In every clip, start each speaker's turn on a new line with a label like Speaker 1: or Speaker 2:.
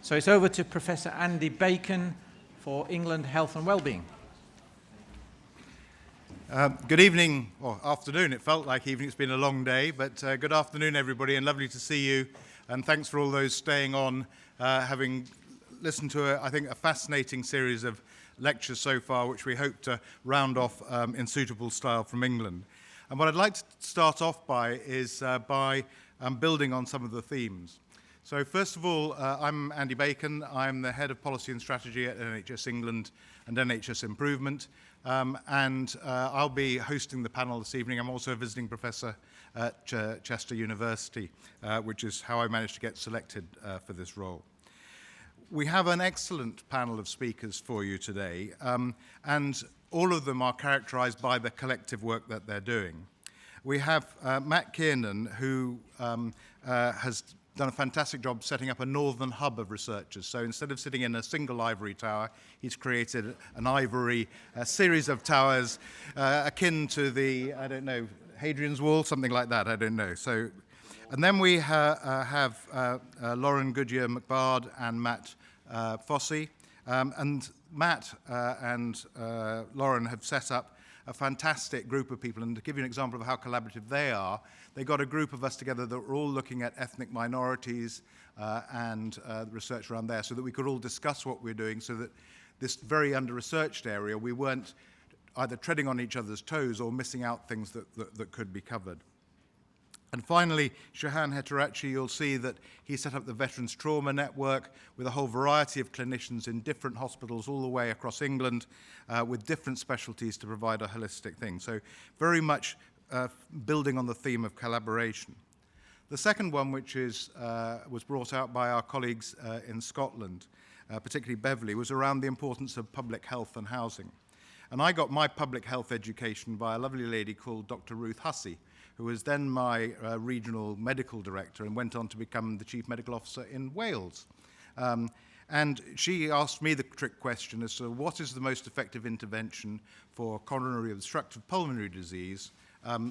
Speaker 1: So it's over to Professor Andy Bacon for England Health and Wellbeing.
Speaker 2: Good evening, or afternoon. It felt like evening. It's been a long day, but good afternoon, everybody, and lovely to see you. And thanks for all those staying on, having listened to, I think, a fascinating series of lectures so far, which we hope to round off in suitable style from England. And what I'd like to start off by is by building on some of the themes. So first of all, I'm Andy Bacon. I'm the Head of Policy and Strategy at NHS England and NHS Improvement. I'll be hosting the panel this evening. I'm also a visiting professor at Chester University, which is how I managed to get selected for this role. We have an excellent panel of speakers for you today, and all of them are characterized by the collective work that they're doing. We have Matt Kiernan, who has done a fantastic job setting up a northern hub of researchers. So instead of sitting in a single ivory tower, he's created an ivory series of towers akin to the, I don't know, Hadrian's Wall, something like that, I don't know. So, and then we have Lauren Godier-McBard and Matt Fossey. And Matt and Lauren have set up a fantastic group of people. And to give you an example of how collaborative they are, they got a group of us together that were all looking at ethnic minorities and research around there so that we could all discuss what we're doing, so that this very under-researched area, we weren't either treading on each other's toes or missing out things that could be covered. And finally, Shehan Hettiaratchy, you'll see that he set up the Veterans Trauma Network with a whole variety of clinicians in different hospitals all the way across England with different specialties to provide a holistic thing. So very much building on the theme of collaboration. The second one, which was brought out by our colleagues in Scotland, particularly Beverley, was around the importance of public health and housing. And I got my public health education by a lovely lady called Dr. Ruth Hussey, who was then my regional medical director and went on to become the chief medical officer in Wales. And she asked me the trick question as to what is the most effective intervention for coronary obstructive pulmonary disease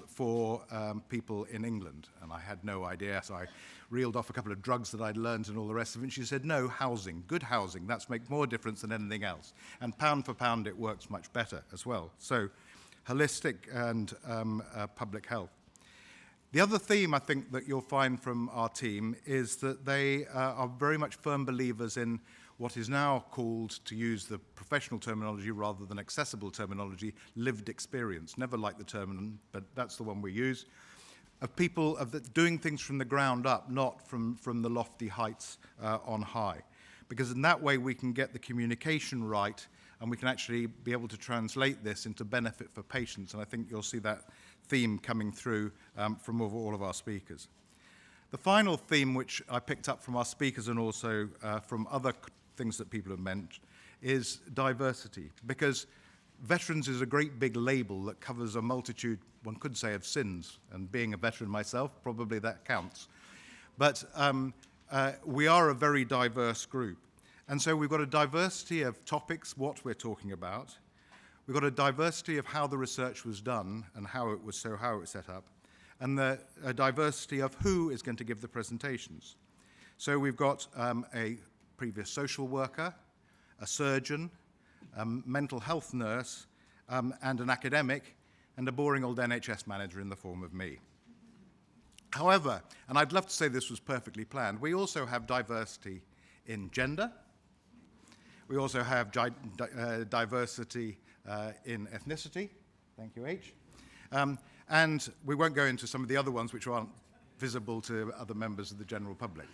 Speaker 2: for people in England. And I had no idea, so I reeled off a couple of drugs that I'd learned and all the rest of it. And she said, no, housing, good housing, that's make more difference than anything else. And pound for pound, it works much better as well. So holistic and public health. The other theme I think that you'll find from our team is that they are very much firm believers in what is now called, to use the professional terminology rather than accessible terminology, lived experience. Never liked the term, but that's the one we use. Of people doing things from the ground up, not from the lofty heights on high. Because in that way we can get the communication right and we can actually be able to translate this into benefit for patients. And I think you'll see that theme coming through from all of our speakers. The final theme, which I picked up from our speakers and also from other things that people have mentioned, is diversity. Because veterans is a great big label that covers a multitude, one could say, of sins. And being a veteran myself, probably that counts. But we are a very diverse group. And so we've got a diversity of topics, what we're talking about. We've got a diversity of how the research was done and how it was set up, and a diversity of who is going to give the presentations. So we've got a previous social worker, a surgeon, a mental health nurse, and an academic, and a boring old NHS manager in the form of me. However, and I'd love to say this was perfectly planned, we also have diversity in gender. We also have diversity in ethnicity. Thank you, H. And we won't go into some of the other ones which aren't visible to other members of the general public.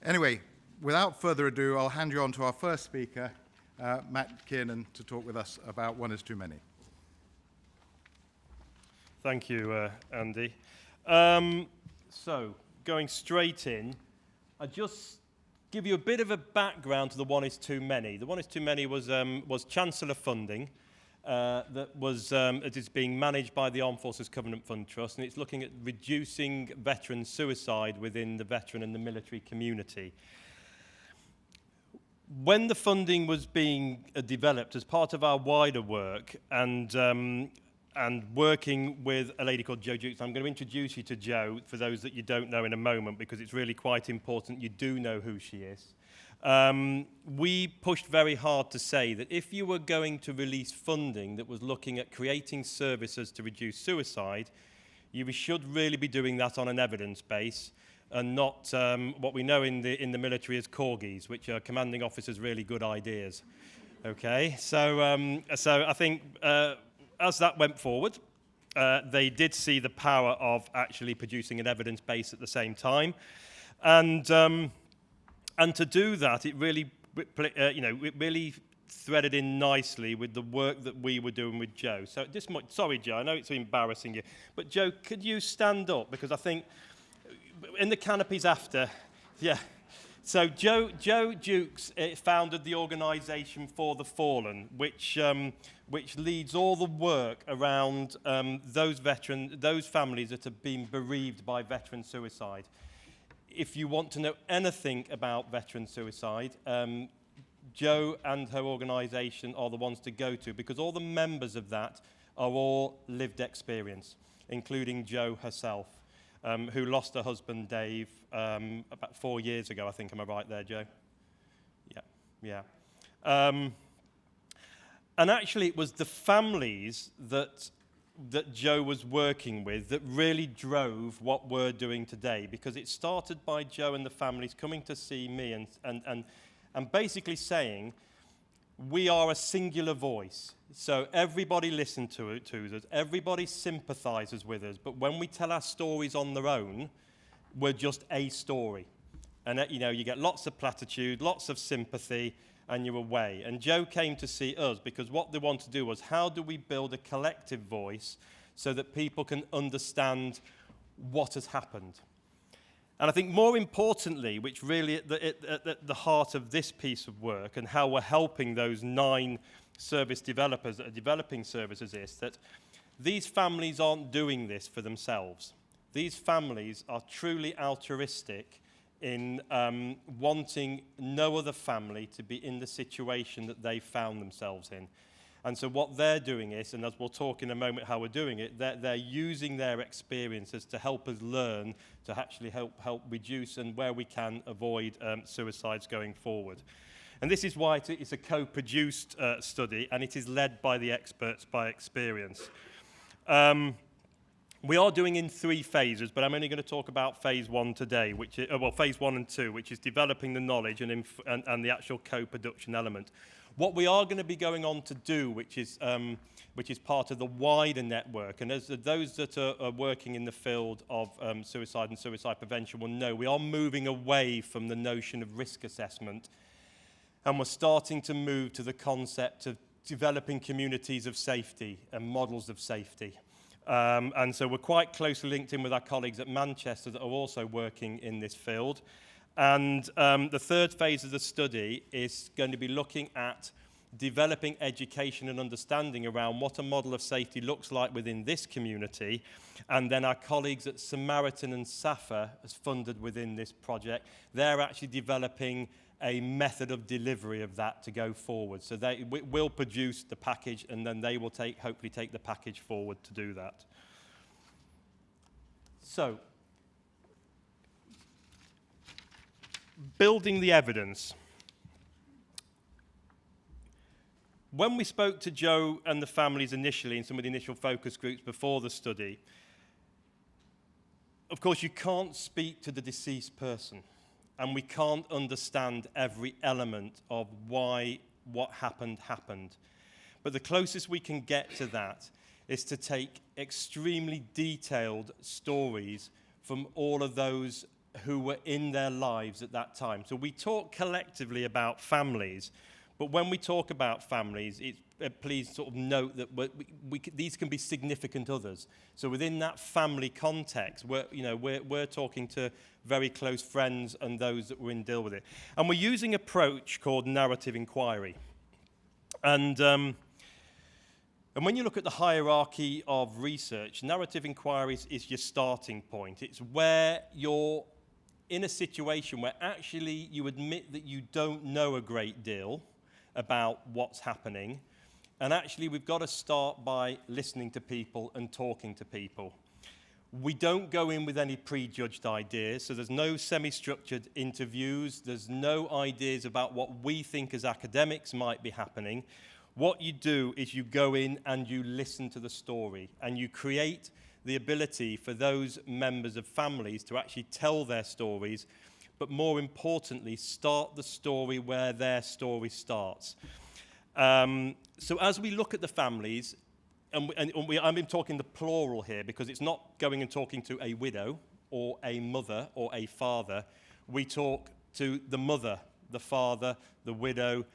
Speaker 2: Anyway, without further ado, I'll hand you on to our first speaker, Matt Kiernan, to talk with us about One is Too Many.
Speaker 3: Thank you, Andy. So, going straight in, I just give you a bit of a background to the One is Too Many. The One is Too Many was Chancellor funding it is being managed by the Armed Forces Covenant Fund Trust, and it's looking at reducing veteran suicide within the veteran and the military community. When the funding was being developed as part of our wider work, and working with a lady called Jo Jukes. I'm going to introduce you to Jo for those that you don't know in a moment, because it's really quite important you do know who she is. We pushed very hard to say that if you were going to release funding that was looking at creating services to reduce suicide, you should really be doing that on an evidence base, and not what we know in the military as corgis, which are commanding officers' really good ideas. Okay, so I think as that went forward, they did see the power of actually producing an evidence base at the same time, and to do that, it really it really threaded in nicely with the work that we were doing with Jo. So just sorry, Jo, I know it's embarrassing you, but Jo, could you stand up, because I think in the canopies after, yeah. So Jo Jukes founded the organisation For the Fallen, which leads all the work around those families that have been bereaved by veteran suicide. If you want to know anything about veteran suicide, Jo and her organisation are the ones to go to, because all the members of that are all lived experience, including Jo herself, who lost her husband, Dave, about 4 years ago, I think. Am I right there, Jo? Yeah. And actually, it was the families that Jo was working with that really drove what we're doing today, because it started by Jo and the families coming to see me and basically saying, we are a singular voice. So everybody listens to us, everybody sympathises with us, but when we tell our stories on their own, we're just a story. And you get lots of platitude, lots of sympathy, and you're away. And Jo came to see us because what they want to do was, how do we build a collective voice so that people can understand what has happened? And I think more importantly, which really at the heart of this piece of work and how we're helping those 9 service developers that are developing services, is that these families aren't doing this for themselves. These families are truly altruistic in wanting no other family to be in the situation that they found themselves in. And so what they're doing is, and as we'll talk in a moment how we're doing it, they're using their experiences to help us learn, to actually help reduce and where we can avoid suicides going forward. And this is why it's a co-produced study, and it is led by the experts by experience. We are doing in 3 phases, but I'm only going to talk about phase 1 today, which is, phase 1 and 2, which is developing the knowledge and the actual co-production element. What we are going to be going on to do, which is part of the wider network, and as those that are working in the field of suicide and suicide prevention will know, we are moving away from the notion of risk assessment, and we're starting to move to the concept of developing communities of safety and models of safety. And so we're quite closely linked in with our colleagues at Manchester that are also working in this field. And the 3rd phase of the study is going to be looking at developing education and understanding around what a model of safety looks like within this community. And then our colleagues at Samaritan and SAFA, as funded within this project, they're actually developing a method of delivery of that to go forward. So they will produce the package, and then they will hopefully take the package forward to do that. So, building the evidence. When we spoke to Jo and the families initially in some of the initial focus groups before the study, of course you can't speak to the deceased person, and we can't understand every element of why what happened. But the closest we can get to that is to take extremely detailed stories from all of those who were in their lives at that time. So we talk collectively about families, but when we talk about families, please sort of note that these can be significant others. So within that family context, we're talking to very close friends and those that were in deal with it. And we're using an approach called narrative inquiry. And when you look at the hierarchy of research, narrative inquiry is your starting point. It's where you're in a situation where actually you admit that you don't know a great deal about what's happening. And actually, we've got to start by listening to people and talking to people. We don't go in with any prejudged ideas, so there's no semi-structured interviews, there's no ideas about what we think as academics might be happening. What you do is you go in and you listen to the story, and you create the ability for those members of families to actually tell their stories, but more importantly, start the story where their story starts. So as we look at the families, I'm talking the plural here because it's not going and talking to a widow or a mother or a father. We talk to the mother, the father, the widow,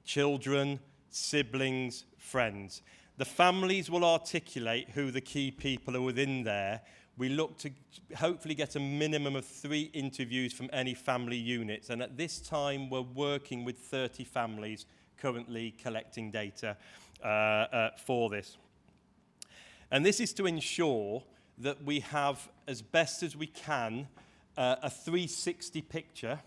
Speaker 3: children, siblings, friends. The families will articulate who the key people are within there. We look to hopefully get a minimum of 3 interviews from any family units. And at this time, we're working with 30 families currently collecting data for this. And this is to ensure that we have, as best as we can, a 360 picture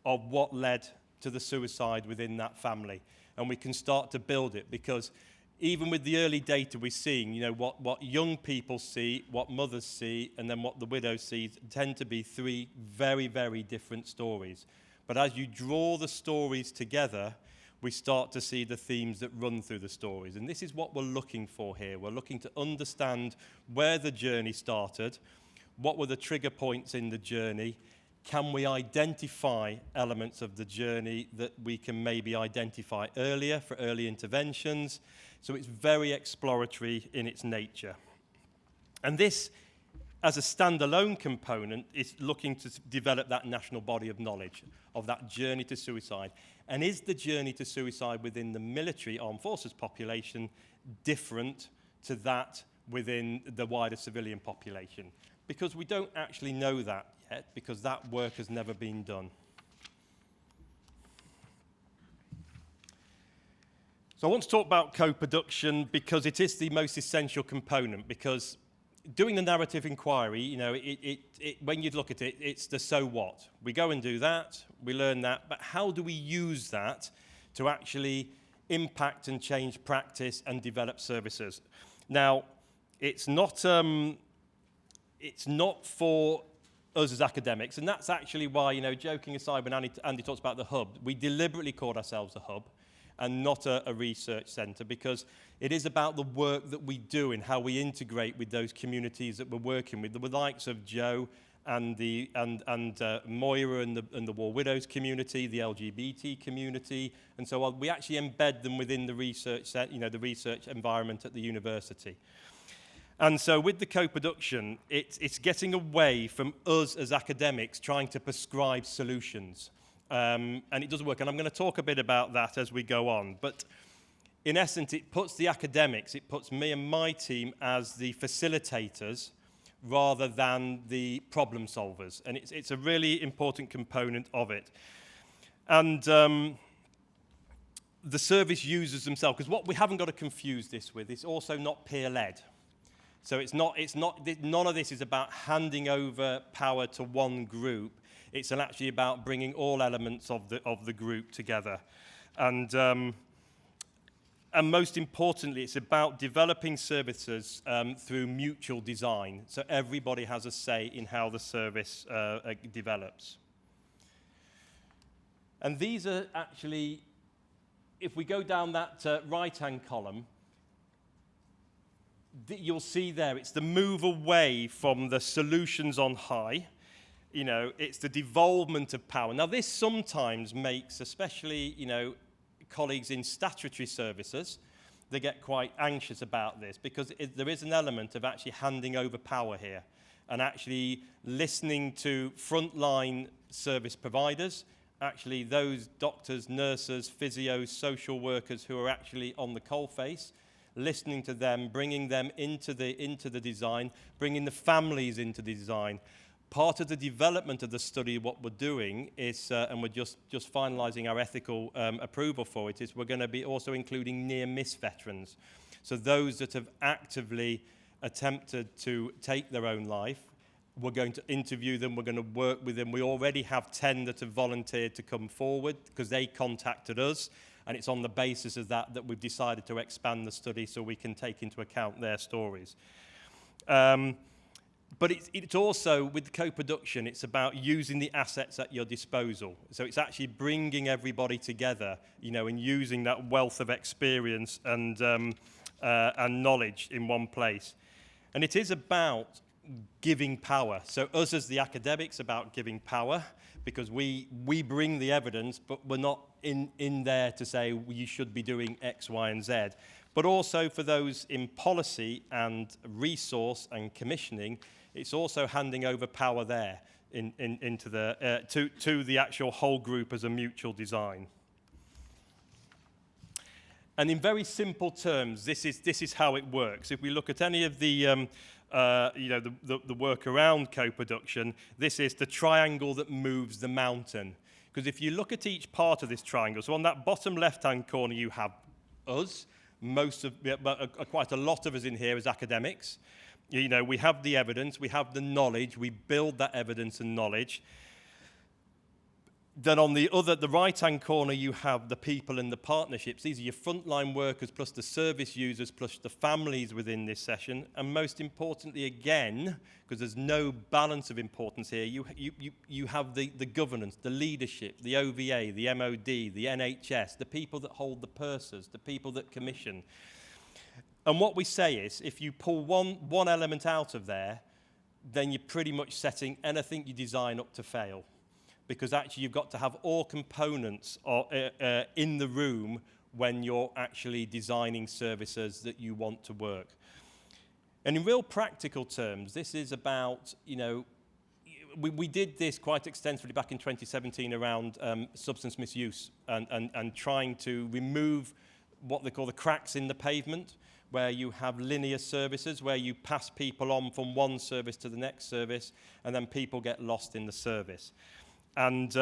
Speaker 3: of what led to the suicide within that family. And we can start to build it, because even with the early data we're seeing, what young people see, what mothers see, and then what the widow sees tend to be 3 very, very different stories. But as you draw the stories together, we start to see the themes that run through the stories. And this is what we're looking for here. We're looking to understand where the journey started, what were the trigger points in the journey, can we identify elements of the journey that we can maybe identify earlier for early interventions. So it's very exploratory in its nature. And this, as a standalone component, is looking to develop that national body of knowledge of that journey to suicide. And is the journey to suicide within the military armed forces population different to that within the wider civilian population? Because we don't actually know that yet, because that work has never been done. So I want to talk about co-production because it is the most essential component, because doing the narrative inquiry, when you look at it, it's the so what. We go and do that, we learn that, but how do we use that to actually impact and change practice and develop services? Now, it's not for us as academics, and that's actually why, joking aside, when Andy talks about the hub, we deliberately called ourselves a hub and not a research centre, because it is about the work that we do and how we integrate with those communities that we're working with, the likes of Joe and Moira and the War Widows community, the LGBT community, and so on. We actually embed them within the research the research environment at the university. And so with the co-production, it's getting away from us as academics trying to prescribe solutions. And it doesn't work. And I'm going to talk a bit about that as we go on. But in essence, it puts the academics, it puts me and my team as the facilitators rather than the problem solvers. And it's a really important component of it. And the service users themselves, because what we haven't got to confuse this with, it's also not peer-led. So none of this is about handing over power to one group. It's actually about bringing all elements of the group together. And most importantly, it's about developing services through mutual design. So everybody has a say in how the service develops. And these are actually, if we go down that right-hand column, you'll see there, it's the move away from the solutions on high. It's the devolvement of power. Now, this sometimes makes, especially, colleagues in statutory services, they get quite anxious about this, because there is an element of actually handing over power here and actually listening to frontline service providers, actually those doctors, nurses, physios, social workers who are actually on the coalface, listening to them, bringing them into the design, bringing the families into the design. Part of the development of the study, what we're doing is, and we're just finalising our ethical approval for it, is we're going to be also including near-miss veterans. So those that have actively attempted to take their own life, we're going to interview them, we're going to work with them. We already have 10 that have volunteered to come forward because they contacted us, And it's on the basis of that that we've decided to expand the study so we can take into account their stories. But it's also, with co-production, it's about using the assets at your disposal. So it's actually bringing everybody together, and using that wealth of experience and knowledge in one place. And it is about giving power. So us as the academics, about giving power, because we bring the evidence, but we're not in there to say, well, you should be doing X, Y, and Z. But also for those in policy and resource and commissioning, it's also handing over power there into to the actual whole group as a mutual design. And in very simple terms, this is how it works. If we look at any of the the work around co-production, this is the triangle that moves the mountain. Because if you look at each part of this triangle, so on that bottom left-hand corner you have us, quite a lot of us in here as academics. We have the evidence, we have the knowledge, we build that evidence and knowledge. Then on the right-hand corner, you have the people and the partnerships. These are your frontline workers plus the service users plus the families within this session. And most importantly, again, because there's no balance of importance here, you have the governance, the leadership, the OVA, the MOD, the NHS, the people that hold the purses, the people that commission. And what we say is, if you pull one element out of there, then you're pretty much setting anything you design up to fail. Because actually you've got to have all components in the room when you're actually designing services that you want to work. And in real practical terms, this is about, we did this quite extensively back in 2017 around substance misuse and trying to remove what they call the cracks in the pavement, where you have linear services, where you pass people on from one service to the next service, and then people get lost in the service. And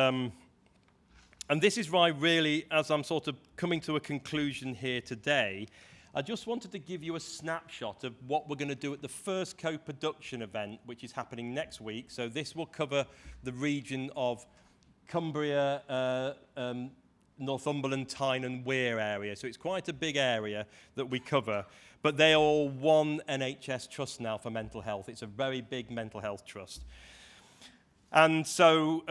Speaker 3: this is why, really, as I'm sort of coming to a conclusion here today, I just wanted to give you a snapshot of what we're going to do at the first co-production event, which is happening next week. So this will cover the region of Cumbria, Northumberland, Tyne and Wear area. So it's quite a big area that we cover. But they are all one NHS trust now for mental health. It's a very big mental health trust. And so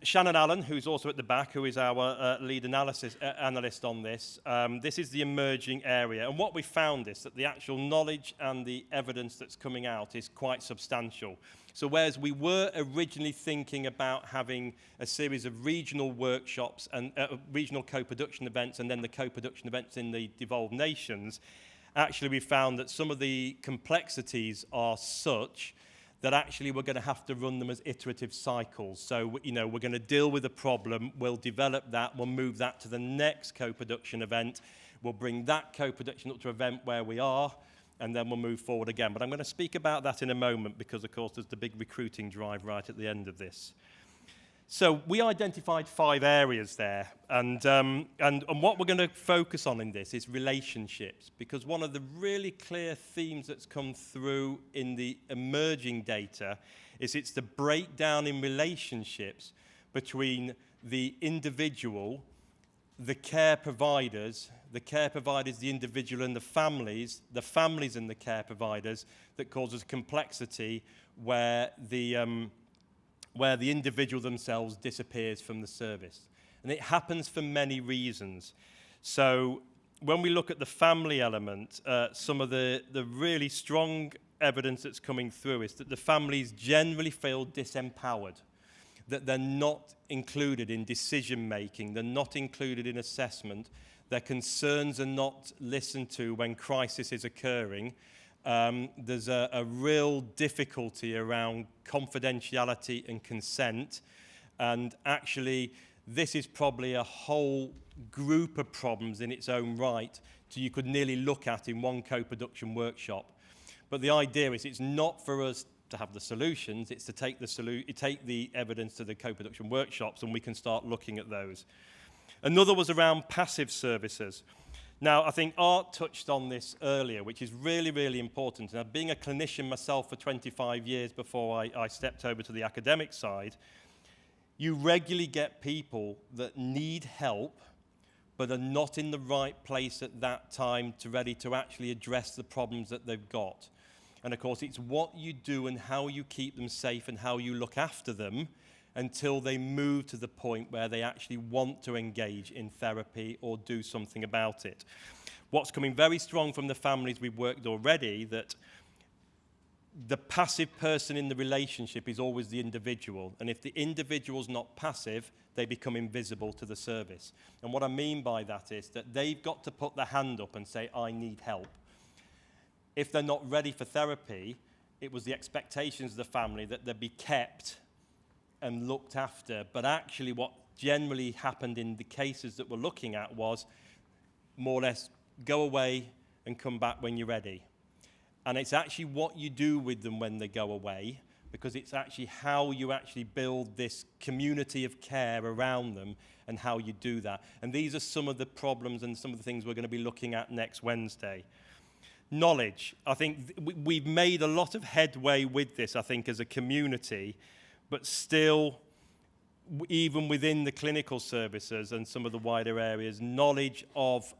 Speaker 3: Shannon Allen, who's also at the back, who is our lead analyst on this, this is the emerging area. And what we found is that the actual knowledge and the evidence that's coming out is quite substantial. So whereas we were originally thinking about having a series of regional workshops and regional co-production events and then the co-production events in the devolved nations, actually we found that some of the complexities are such that actually we're going to have to run them as iterative cycles. So, we're going to deal with a problem, we'll develop that, we'll move that to the next co-production event, we'll bring that co-production up to an event where we are, and then we'll move forward again. But I'm going to speak about that in a moment because, of course, there's the big recruiting drive right at the end of this. So we identified 5 areas there, and what we're going to focus on in this is relationships, because one of the really clear themes that's come through in the emerging data is it's the breakdown in relationships between the individual, the care providers, the individual and the families and the care providers that causes complexity where the individual themselves disappears from the service. And it happens for many reasons. So when we look at the family element, some of the really strong evidence that's coming through is that the families generally feel disempowered, that they're not included in decision-making, they're not included in assessment, their concerns are not listened to when crisis is occurring. There's a real difficulty around confidentiality and consent, and actually this is probably a whole group of problems in its own right that you could nearly look at in one co-production workshop. But the idea is it's not for us to have the solutions, it's to take the evidence to the co-production workshops and we can start looking at those. Another was around passive services. Now, I think Art touched on this earlier, which is really, really important. Now, being a clinician myself for 25 years before I stepped over to the academic side, you regularly get people that need help, but are not in the right place at that time to ready to actually address the problems that they've got. And of course, it's what you do and how you keep them safe and how you look after them until they move to the point where they actually want to engage in therapy or do something about it. What's coming very strong from the families we've worked already, that the passive person in the relationship is always the individual. And if the individual's not passive, they become invisible to the service. And what I mean by that is that they've got to put their hand up and say, I need help. If they're not ready for therapy, it was the expectations of the family that they'd be kept and looked after. But actually what generally happened in the cases that we're looking at was more or less go away and come back when you're ready. And it's actually what you do with them when they go away, because it's actually how you actually build this community of care around them and how you do that. And these are some of the problems and some of the things we're going to be looking at next Wednesday. Knowledge. I think we've made a lot of headway with this, I think, as a community, but still, even within the clinical services and some of the wider areas, knowledge of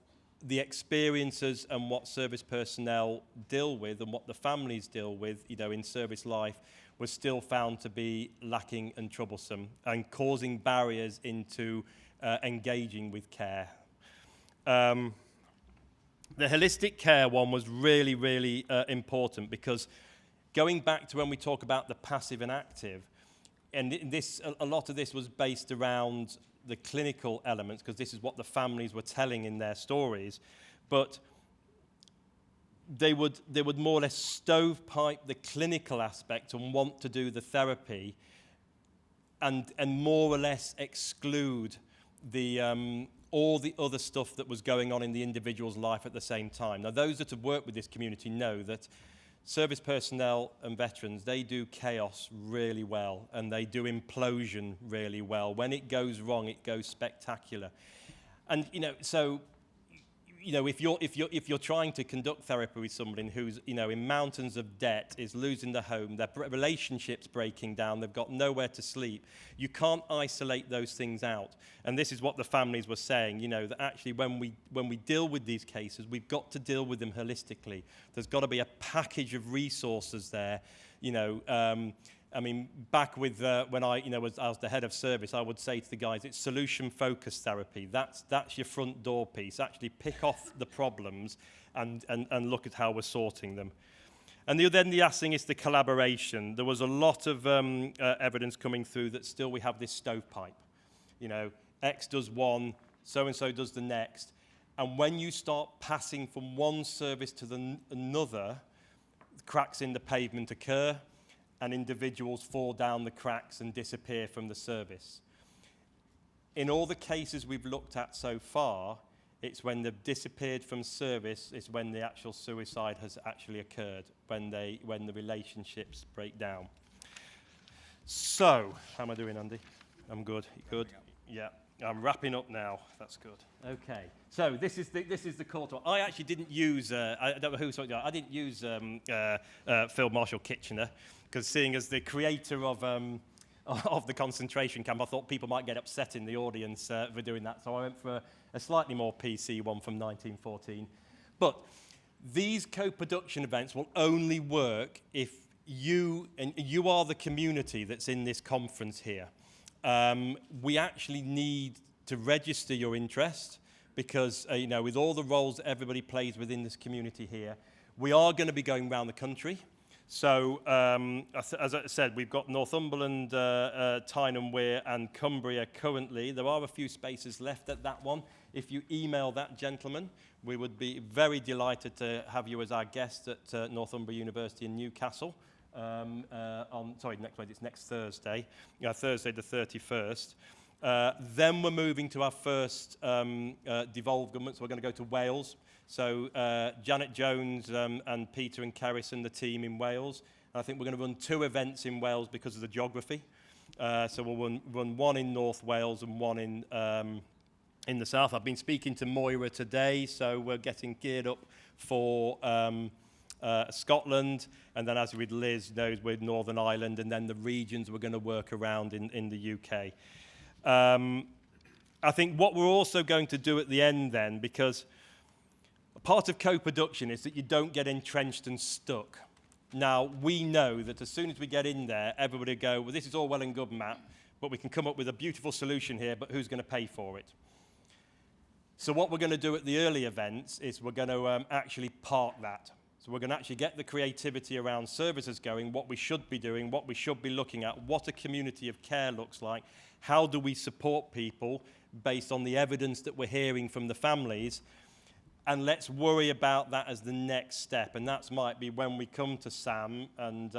Speaker 3: the experiences and what service personnel deal with and what the families deal with, in service life, was still found to be lacking and troublesome and causing barriers into engaging with care. The holistic care one was really, really important, because going back to when we talk about the passive and active, and a lot of this was based around the clinical elements, because this is what the families were telling in their stories, but they would more or less stovepipe the clinical aspect and want to do the therapy and more or less exclude the all the other stuff that was going on in the individual's life at the same time. Now, those that have worked with this community know that service personnel and veterans, they do chaos really well, and they do implosion really well. When it goes wrong, it goes spectacular. And if you're trying to conduct therapy with somebody who's in mountains of debt, is losing their home, their relationships breaking down, they've got nowhere to sleep, you can't isolate those things out. And this is what the families were saying, that actually when we deal with these cases, we've got to deal with them holistically. There's got to be a package of resources there, back with when I was the head of service, I would say to the guys, it's solution-focused therapy. That's your front door piece. Actually pick off the problems and look at how we're sorting them. And then the last thing is the collaboration. There was a lot of evidence coming through that still we have this stovepipe. X does one, so-and-so does the next. And when you start passing from one service to another, cracks in the pavement occur, and individuals fall down the cracks and disappear from the service. In all the cases we've looked at so far, it's when they've disappeared from service, it's when the actual suicide has actually occurred, when the relationships break down. So, how am I doing, Andy? I'm good. Good? Yeah. I'm wrapping up now. That's good. Okay. So this is the call to. I actually didn't use. I don't know who. I didn't use Field Marshal Kitchener, because seeing as the creator of the concentration camp, I thought people might get upset in the audience for doing that. So I went for a slightly more PC one from 1914. But these co-production events will only work if you are the community that's in this conference here. We actually need to register your interest, because with all the roles that everybody plays within this community here, we are going to be going around the country. So as I said, we've got Northumberland, Tyne Wear and Cumbria currently. There are a few spaces left at that one. If you email that gentleman, we would be very delighted to have you as our guest at Northumbria University in Newcastle. It's next Thursday, Thursday the 31st. Then we're moving to our first devolved government, so we're going to go to Wales. So Janet Jones and Peter and Kerris and the team in Wales. And I think we're going to run 2 events in Wales because of the geography. So we'll run one in North Wales and one in the south. I've been speaking to Moira today, so we're getting geared up for Scotland, and then as with Liz knows, with Northern Ireland, and then the regions we're going to work around in the UK. I think what we're also going to do at the end then, because part of co-production is that you don't get entrenched and stuck. Now, we know that as soon as we get in there, everybody will go, well, this is all well and good, Matt, but we can come up with a beautiful solution here, but who's going to pay for it? So what we're going to do at the early events is we're going to actually park that. So we're going to actually get the creativity around services going, what we should be doing, what we should be looking at, what a community of care looks like, how do we support people based on the evidence that we're hearing from the families, and let's worry about that as the next step. And that might be when we come to Sam and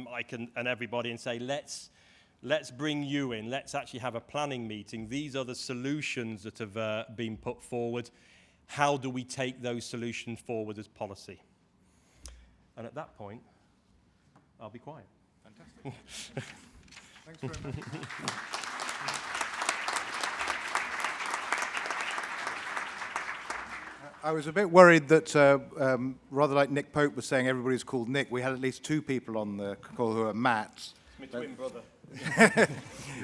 Speaker 3: Mike and everybody and say, let's bring you in. Let's actually have a planning meeting. These are the solutions that have been put forward. How do we take those solutions forward as policy? And at that point, I'll be quiet.
Speaker 2: Fantastic. Thanks very much. I was a bit worried that, rather like Nick Pope was saying, everybody's called Nick. We had at least two people on the call who are Matt.
Speaker 3: My twin brother.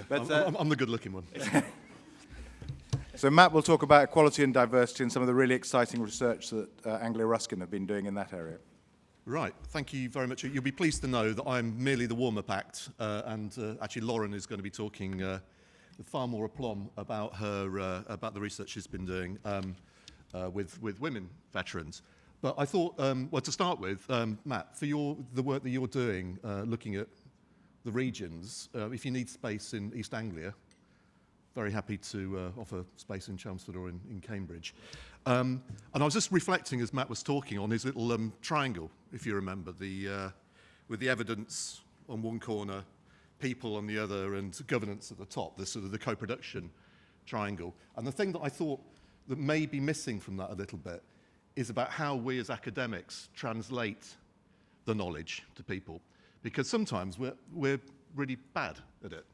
Speaker 4: But, I'm the good-looking one.
Speaker 2: So Matt will talk about equality and diversity and some of the really exciting research that Anglia Ruskin have been doing in that area.
Speaker 4: Right, thank you very much. You'll be pleased to know that I'm merely the warm-up act, and actually Lauren is going to be talking with far more aplomb about about the research she's been doing with women veterans. But I thought, well, to start with, Matt, for the work that you're doing, looking at the regions, if you need space in East Anglia, very happy to offer space in Chelmsford or in Cambridge. And I was just reflecting as Matt was talking on his little triangle, if you remember, with the evidence on one corner, people on the other, and governance at the top, the sort of the co-production triangle. And the thing that I thought that may be missing from that a little bit is about how we as academics translate the knowledge to people. Because sometimes we're really bad at it.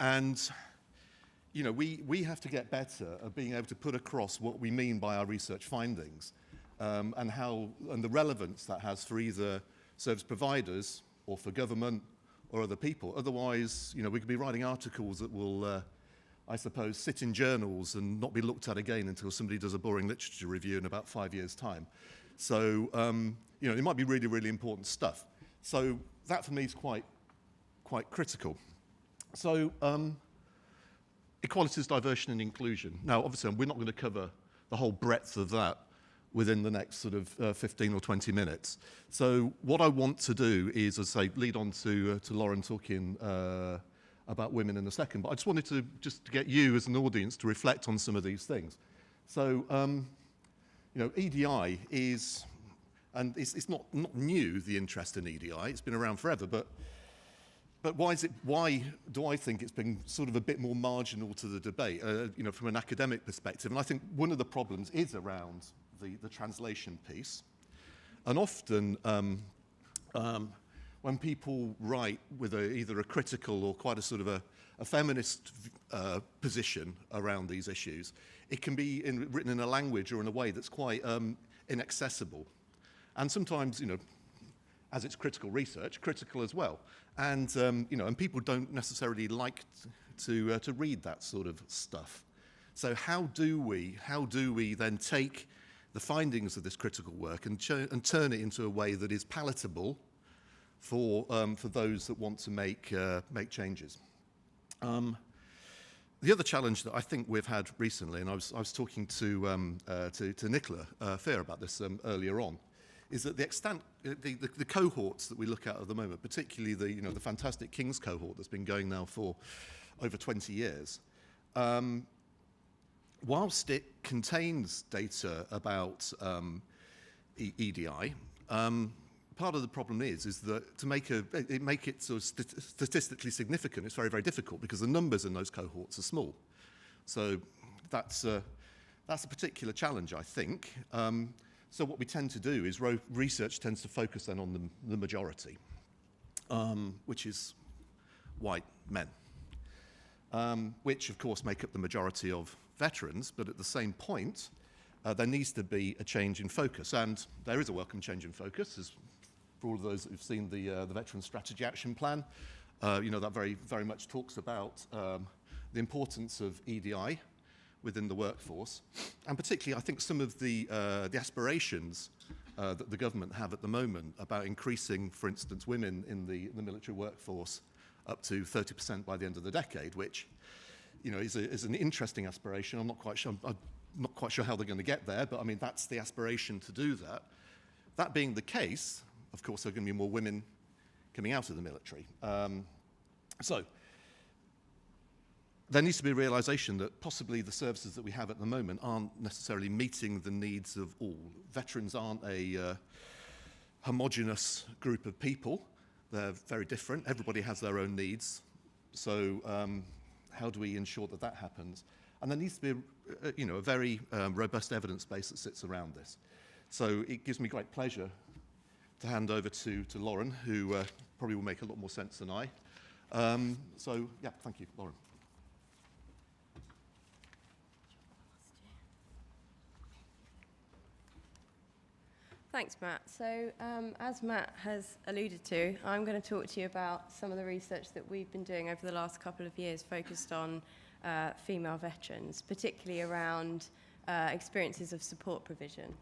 Speaker 4: And you know, we have to get better at being able to put across what we mean by our research findings, and the relevance that has for either service providers or for government or other people. Otherwise, you know, we could be writing articles that will, I suppose, sit in journals and not be looked at again until somebody does a boring literature review in about 5 years' time. So, you know, it might be really, really important stuff. So that for me is quite critical. So equalities, diversity and inclusion. Now, obviously, we're not going to cover the whole breadth of that within the next sort of 15 or 20 minutes. So what I want to do is, as I say, lead on to Lauren talking about women in a second. But I just wanted to get you as an audience to reflect on some of these things. So, you know, EDI is, and it's not new, the interest in EDI. It's been around forever, but why do I think it's been sort of a bit more marginal to the debate, you know, from an academic perspective? And I think one of the problems is around the translation piece. And often, when people write with either a critical or quite a sort of a feminist position around these issues, it can be written in a language or in a way that's quite inaccessible. And sometimes, you know, as it's critical research, critical as well. And, you know, and people don't necessarily like to read that sort of stuff. So how do we then take the findings of this critical work and turn it into a way that is palatable for those that want to make changes? The other challenge that I think we've had recently, and I was talking to Nicola Fear about this earlier on, is that the extent, the cohorts that we look at the moment, particularly the fantastic King's cohort that's been going now for over 20 years, whilst it contains data about EDI, part of the problem is that to make it sort of statistically significant, it's very, very difficult because the numbers in those cohorts are small. So that's a particular challenge, I think. So what we tend to do is research tends to focus then on the majority, which is white men, which of course make up the majority of veterans, but at the same point, there needs to be a change in focus, and there is a welcome change in focus, as for all of those who've seen the Veteran Strategy Action Plan. that very much talks about the importance of EDI within the workforce, and particularly I think some of the aspirations that the government have at the moment about increasing, for instance, women in the military workforce up to 30% by the end of the decade, which is an interesting aspiration. I'm not quite sure how they're going to get there, but I mean that's the aspiration to do that. That being the case, of course, there are going to be more women coming out of the military. So there needs to be a realization that possibly the services that we have at the moment aren't necessarily meeting the needs of all. Veterans aren't a homogenous group of people. They're very different. Everybody has their own needs. So how do we ensure that that happens? And there needs to be a very robust evidence base that sits around this. So it gives me great pleasure to hand over to Lauren, who probably will make a lot more sense than I. So yeah, thank you, Lauren.
Speaker 5: Thanks, Matt. So as Matt has alluded to, I'm going to talk to you about some of the research that we've been doing over the last couple of years focused on female veterans, particularly around experiences of support provision.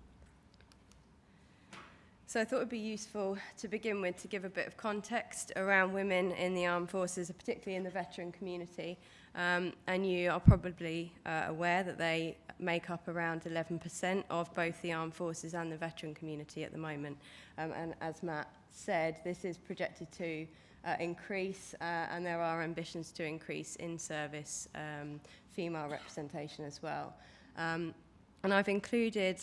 Speaker 5: So I thought it would be useful to begin with to give a bit of context around women in the armed forces, particularly in the veteran community. And you are probably aware that they make up around 11% of both the armed forces and the veteran community at the moment. And as Matt said, this is projected to increase, and there are ambitions to increase in service female representation as well. And I've included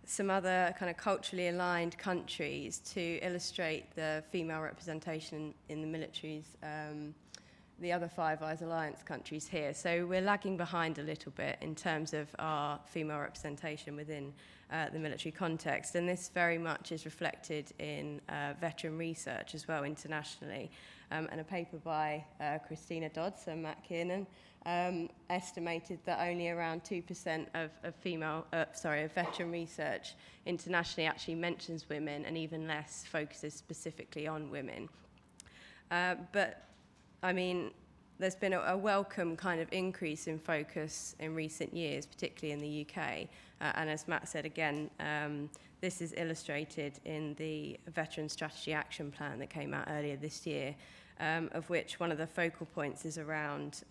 Speaker 5: some other kind of culturally aligned countries to illustrate the female representation in the militaries, the other Five Eyes Alliance countries here. So we're lagging behind a little bit in terms of our female representation within the military context, and this very much is reflected in veteran research as well internationally. And a paper by Christina Dodds and Matt Kiernan estimated that only around 2% of veteran research internationally actually mentions women, and even less focuses specifically on women. But I mean, there's been a welcome kind of increase in focus in recent years, particularly in the UK. And as Matt said again, this is illustrated in the Veteran Strategy Action Plan that came out earlier this year, of which one of the focal points is around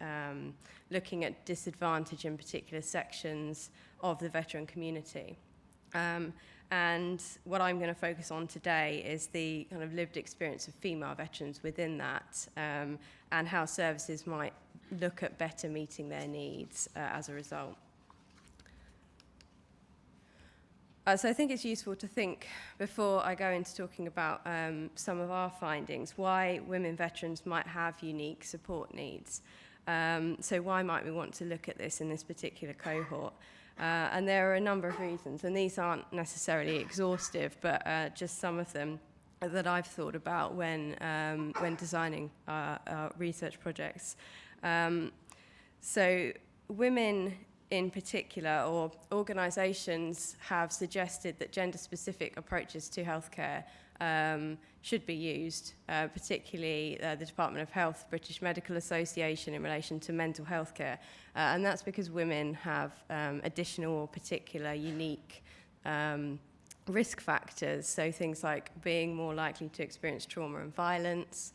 Speaker 5: looking at disadvantage in particular sections of the veteran community. And what I'm going to focus on today is the kind of lived experience of female veterans within that, and how services might look at better meeting their needs as a result. So I think it's useful to think, before I go into talking about some of our findings, why women veterans might have unique support needs. So why might we want to look at this in this particular cohort? And there are a number of reasons, and these aren't necessarily exhaustive, but just some of them that I've thought about when designing our research projects. So women in particular, or organisations, have suggested that gender-specific approaches to healthcare should be used, particularly the Department of Health, British Medical Association, in relation to mental health care. And that's because women have additional or particular unique risk factors, so things like being more likely to experience trauma and violence,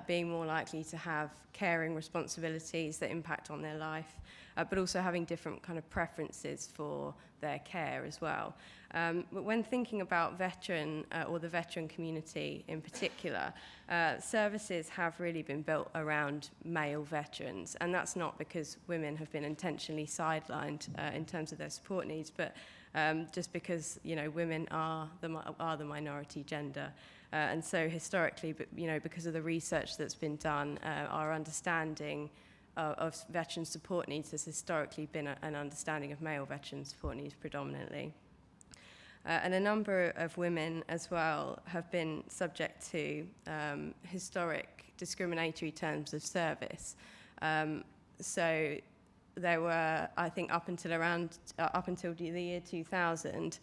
Speaker 5: being more likely to have caring responsibilities that impact on their life, but also having different kind of preferences for their care as well. But when thinking about veteran or the veteran community in particular, services have really been built around male veterans, and that's not because women have been intentionally sidelined in terms of their support needs, but just because women are the minority gender. And so historically, because of the research that's been done, our understanding of veteran support needs has historically been an understanding of male veteran support needs predominantly. And a number of women as well have been subject to historic discriminatory terms of service. So there were, I think, up until the year 2000,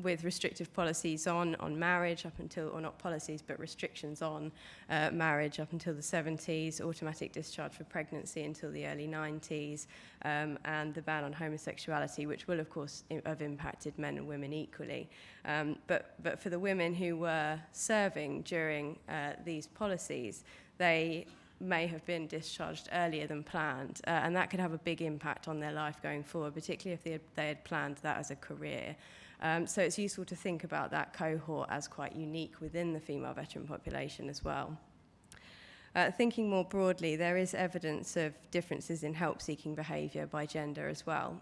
Speaker 5: with restrictive policies on marriage up until, or not policies, but restrictions on marriage up until the 70s, automatic discharge for pregnancy until the early 90s, and the ban on homosexuality, which will, of course, have impacted men and women equally. But for the women who were serving during these policies, they may have been discharged earlier than planned, and that could have a big impact on their life going forward, particularly if they had planned that as a career. So it's useful to think about that cohort as quite unique within the female veteran population as well. Thinking more broadly, there is evidence of differences in help-seeking behaviour by gender as well.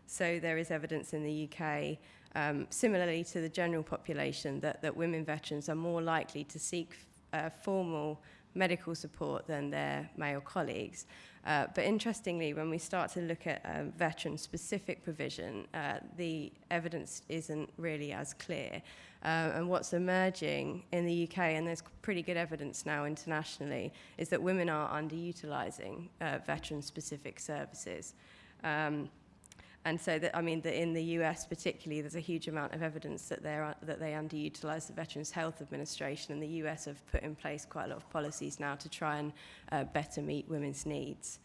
Speaker 5: So there is evidence in the UK, similarly to the general population, that women veterans are more likely to seek formal medical support than their male colleagues. But interestingly, when we start to look at veteran-specific provision, the evidence isn't really as clear. And what's emerging in the UK, and there's pretty good evidence now internationally, is that women are underutilising veteran-specific services. And so, that in the US particularly, there's a huge amount of evidence that they underutilise the Veterans Health Administration, and the US have put in place quite a lot of policies now to try and better meet women's needs.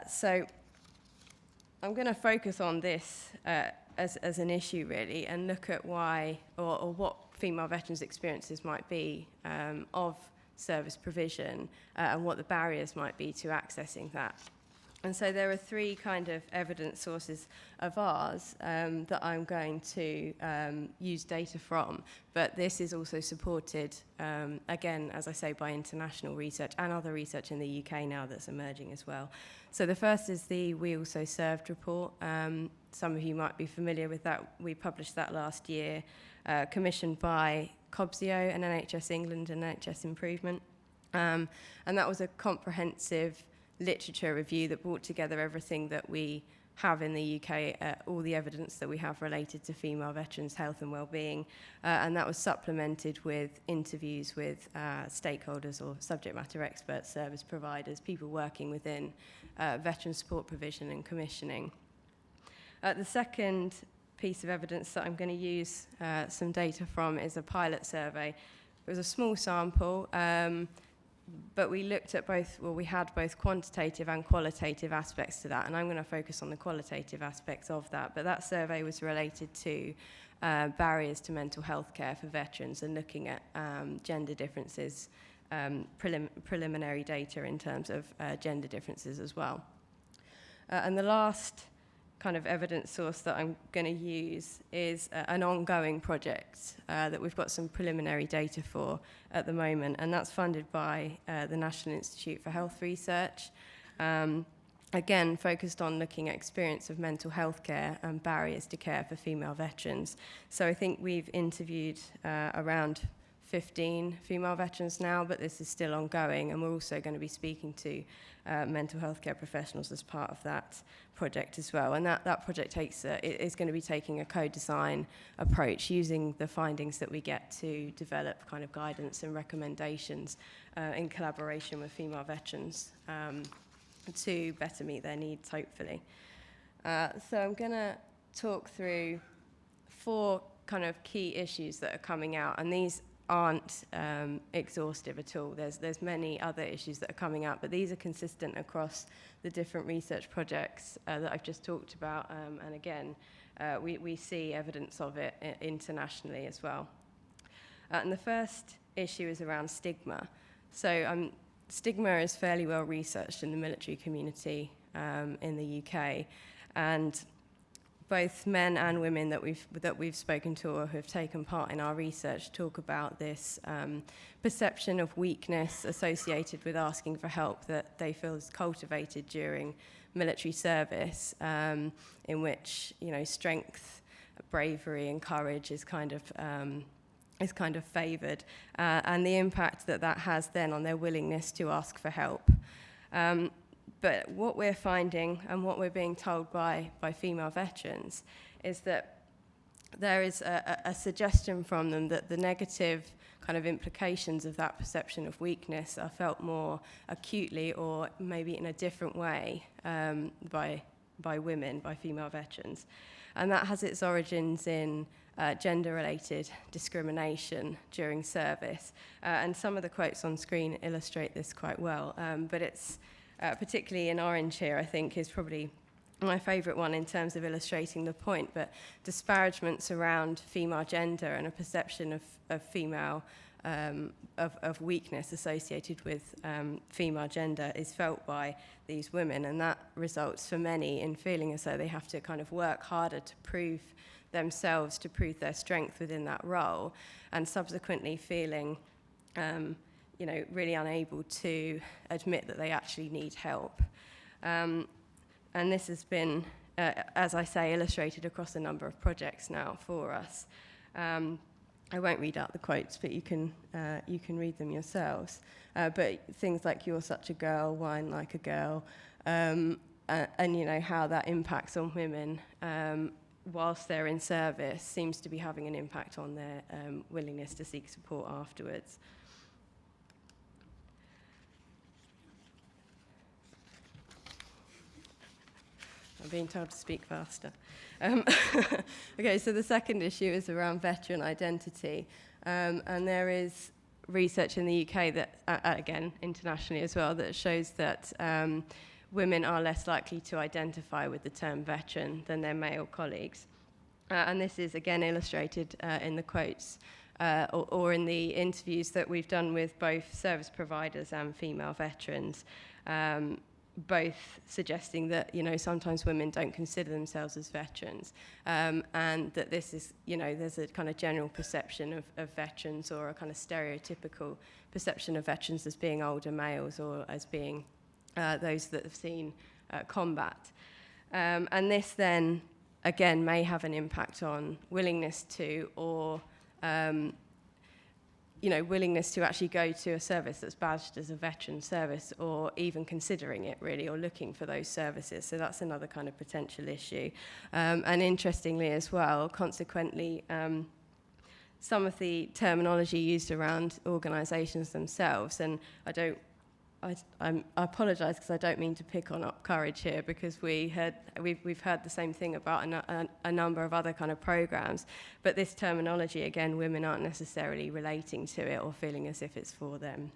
Speaker 5: So I'm going to focus on this as an issue, really, and look at why or what female veterans' experiences might be of service provision and what the barriers might be to accessing that. And so there are three kind of evidence sources of ours that I'm going to use data from, but this is also supported, again, as I say, by international research and other research in the UK now that's emerging as well. So the first is the We Also Served report. Some of you might be familiar with that. We published that last year, commissioned by COBSIO and NHS England and NHS Improvement. And that was a comprehensive literature review that brought together everything that we have in the UK, all the evidence that we have related to female veterans' health and well-being, and that was supplemented with interviews with stakeholders or subject matter experts, service providers, people working within veteran support provision and commissioning. The second piece of evidence that I'm going to use some data from is a pilot survey. It was a small sample, but we looked at we had both quantitative and qualitative aspects to that, and I'm going to focus on the qualitative aspects of that. But that survey was related to barriers to mental health care for veterans and looking at gender differences, preliminary data in terms of gender differences as well. And the last kind of evidence source that I'm going to use is an ongoing project that we've got some preliminary data for at the moment, and that's funded by the National Institute for Health Research, again focused on looking at experience of mental health care and barriers to care for female veterans. So I think we've interviewed around 15 female veterans now, but this is still ongoing, and we're also going to be speaking to mental health care professionals as part of that project as well. And that project is going to be taking a co-design approach, using the findings that we get to develop kind of guidance and recommendations in collaboration with female veterans to better meet their needs, hopefully. So I'm going to talk through 4 kind of key issues that are coming out, and these aren't exhaustive at all. There's many other issues that are coming out, but these are consistent across the different research projects that I've just talked about, and again, we see evidence of it internationally as well. And the first issue is around stigma. So stigma is fairly well researched in the military community in the UK, and both men and women that we've spoken to or who have taken part in our research talk about this perception of weakness associated with asking for help that they feel is cultivated during military service, in which strength, bravery, and courage is kind of favoured, and the impact that has then on their willingness to ask for help. But what we're finding and what we're being told by female veterans is that there is a suggestion from them that the negative kind of implications of that perception of weakness are felt more acutely or maybe in a different way by women, by female veterans. And that has its origins in gender-related discrimination during service. And some of the quotes on screen illustrate this quite well. But it's particularly in orange here, I think, is probably my favourite one in terms of illustrating the point. But disparagements around female gender and a perception of female of weakness associated with female gender is felt by these women, and that results for many in feeling as though they have to kind of work harder to prove themselves, to prove their strength within that role, and subsequently feeling really unable to admit that they actually need help. And this has been, as I say, illustrated across a number of projects now for us. I won't read out the quotes, but you can read them yourselves. But things like "You're such a girl," "Whine like a girl," and how that impacts on women whilst they're in service seems to be having an impact on their willingness to seek support afterwards. I'm being told to speak faster. Okay, so the second issue is around veteran identity. And there is research in the UK that, again, internationally as well, that shows that women are less likely to identify with the term veteran than their male colleagues. And this is, again, illustrated in the quotes or in the interviews that we've done with both service providers and female veterans. Both suggesting that, sometimes women don't consider themselves as veterans, and that this is, there's a kind of general perception of veterans, or a kind of stereotypical perception of veterans as being older males or as being those that have seen combat. And this then, again, may have an impact on willingness to, or willingness to actually go to a service that's badged as a veteran service, or even considering it really, or looking for those services. So that's another kind of potential issue. And interestingly as well, consequently, some of the terminology used around organisations themselves, and I apologise because I don't mean to pick on Up Courage here, because we've heard the same thing about a number of other kind of programmes, but this terminology, again, women aren't necessarily relating to it or feeling as if it's for them.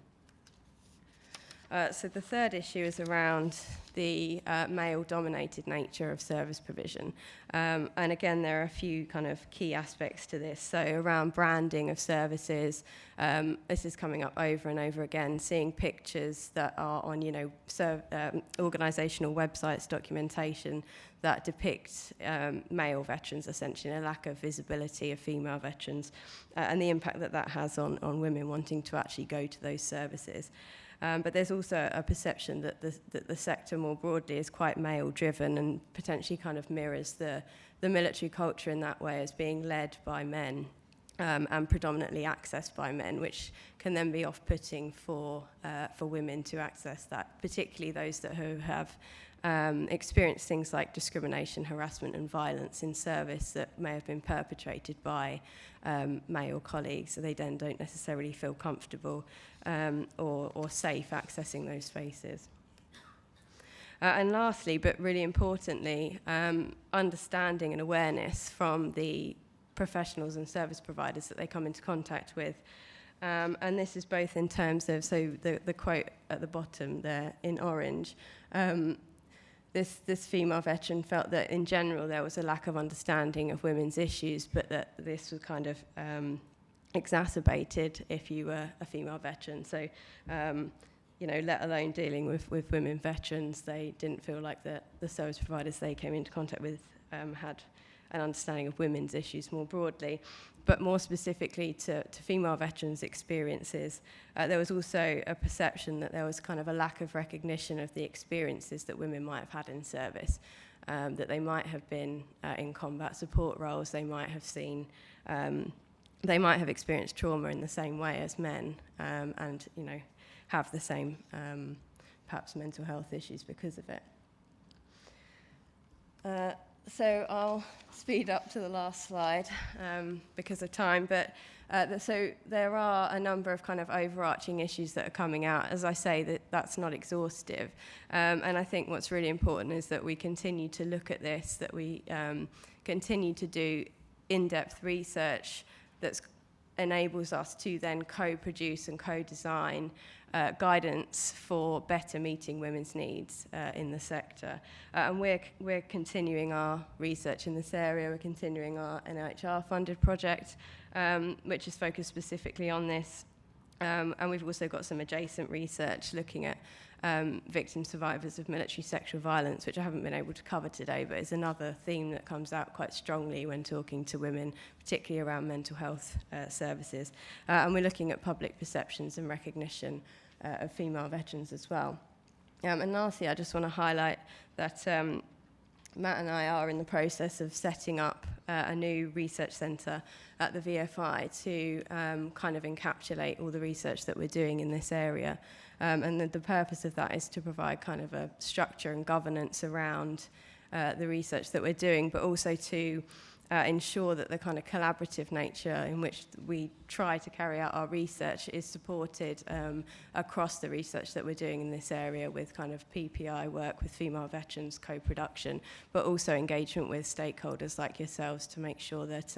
Speaker 5: So the third issue is around the male-dominated nature of service provision. And again, there are a few kind of key aspects to this. So around branding of services, this is coming up over and over again, seeing pictures that are on, organisational websites, documentation that depict male veterans, essentially, and a lack of visibility of female veterans, and the impact that has on women wanting to actually go to those services. But there's also a perception that the sector more broadly is quite male-driven and potentially kind of mirrors the military culture in that way, as being led by men and predominantly accessed by men, which can then be off-putting for women to access that, particularly those that who have experienced things like discrimination, harassment and violence in service that may have been perpetrated by male colleagues, so they then don't necessarily feel comfortable or safe accessing those spaces. And lastly, but really importantly, understanding and awareness from the professionals and service providers that they come into contact with. And this is both in terms of, so the quote at the bottom there in orange, this female veteran felt that in general there was a lack of understanding of women's issues, but that this was kind of exacerbated if you were a female veteran. So, let alone dealing with women veterans, they didn't feel like the service providers they came into contact with had an understanding of women's issues more broadly. But more specifically to female veterans' experiences, there was also a perception that there was kind of a lack of recognition of the experiences that women might have had in service, that they might have been in combat support roles, they might have seen, they might have experienced trauma in the same way as men, and have the same perhaps mental health issues because of it. So I'll speed up to the last slide because of time, but So there are a number of kind of overarching issues that are coming out. As I say, that's not exhaustive. And I think what's really important is that we continue to look at this, that we continue to do in-depth research that enables us to then co-produce and co-design guidance for better meeting women's needs in the sector. And we're continuing our research in this area. We're continuing our NIHR-funded project, which is focused specifically on this. And we've also got some adjacent research looking at victim survivors of military sexual violence, which I haven't been able to cover today, but is another theme that comes out quite strongly when talking to women, particularly around mental health services. And we're looking at public perceptions and recognition of female veterans as well. And lastly, I just want to highlight that Matt and I are in the process of setting up a new research centre at the VFI to kind of encapsulate all the research that we're doing in this area. And the purpose of that is to provide kind of a structure and governance around the research that we're doing, but also to ensure that the kind of collaborative nature in which we try to carry out our research is supported across the research that we're doing in this area, with kind of PPI work with female veterans, co-production, but also engagement with stakeholders like yourselves to make sure that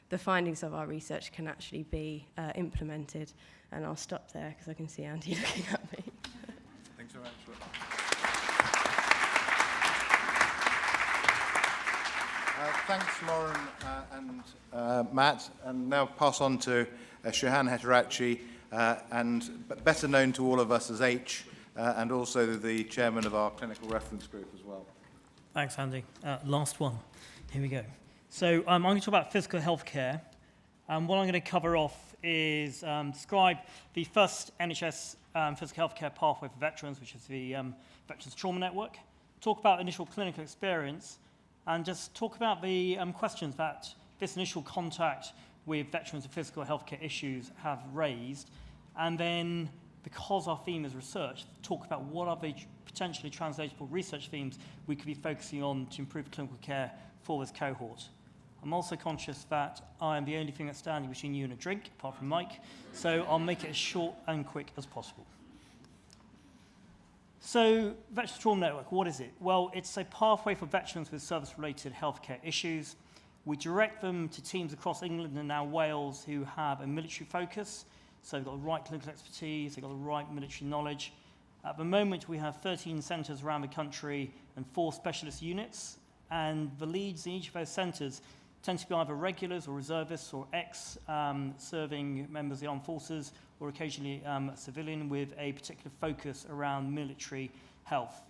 Speaker 5: the findings of our research can actually be implemented. And I'll stop there because I can see Andy looking at me.
Speaker 2: Thanks very much. Thanks, Lauren and Matt. And now pass on to Shehan Hettiaratchy, and better known to all of us as H, and also the chairman of our clinical reference group as well.
Speaker 6: Thanks, Andy. Last one. Here we go. So I'm going to talk about physical healthcare. And what I'm going to cover off is describe the first NHS physical healthcare pathway for veterans, which is the Veterans Trauma Network. Talk about initial clinical experience, and just talk about the questions that this initial contact with veterans with physical healthcare issues have raised. And then, because our theme is research, talk about what are the potentially translatable research themes we could be focusing on to improve clinical care for this cohort. I'm also conscious that I am the only thing that's standing between you and a drink, apart from Mike, so I'll make it as short and quick as possible. So, Veterans Trauma Network, what is it? Well, it's a pathway for veterans with service-related healthcare issues. We direct them to teams across England and now Wales who have a military focus, so they've got the right clinical expertise, they've got the right military knowledge. At the moment, we have 13 centres around the country and 4 specialist units, and the leads in each of those centres tend to be either regulars or reservists or ex-serving members of the armed forces, or occasionally a civilian with a particular focus around military health.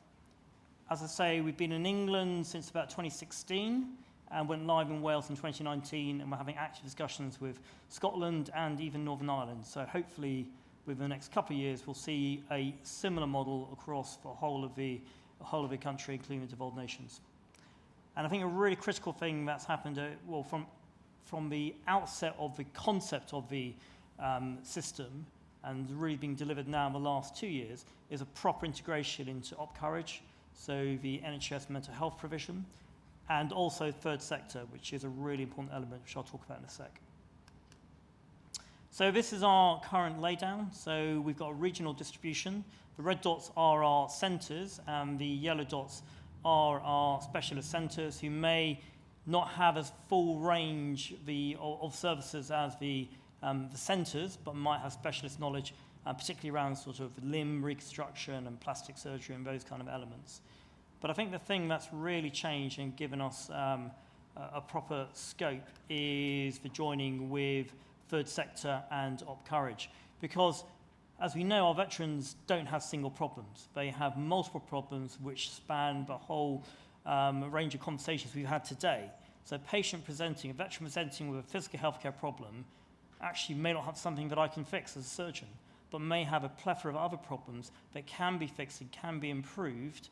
Speaker 6: As I say, we've been in England since about 2016 and went live in Wales in 2019, and we're having active discussions with Scotland and even Northern Ireland. So hopefully within the next couple of years we'll see a similar model across the whole of the country, including the devolved nations. And I think a really critical thing that's happened, from the outset of the concept of the system, and really being delivered now in the last 2 years, is a proper integration into OpCourage, so the NHS mental health provision, and also third sector, which is a really important element, which I'll talk about in a sec. So this is our current laydown. So we've got a regional distribution. The red dots are our centres, and the yellow dots are our specialist centres, who may not have as full range of services as the centres, but might have specialist knowledge, particularly around sort of limb reconstruction and plastic surgery and those kind of elements. But I think the thing that's really changed and given us a proper scope is the joining with third sector and OpCourage, because as we know, our veterans don't have single problems. They have multiple problems which span the whole range of conversations we've had today. So a veteran presenting with a physical healthcare problem actually may not have something that I can fix as a surgeon, but may have a plethora of other problems that can be fixed and can be improved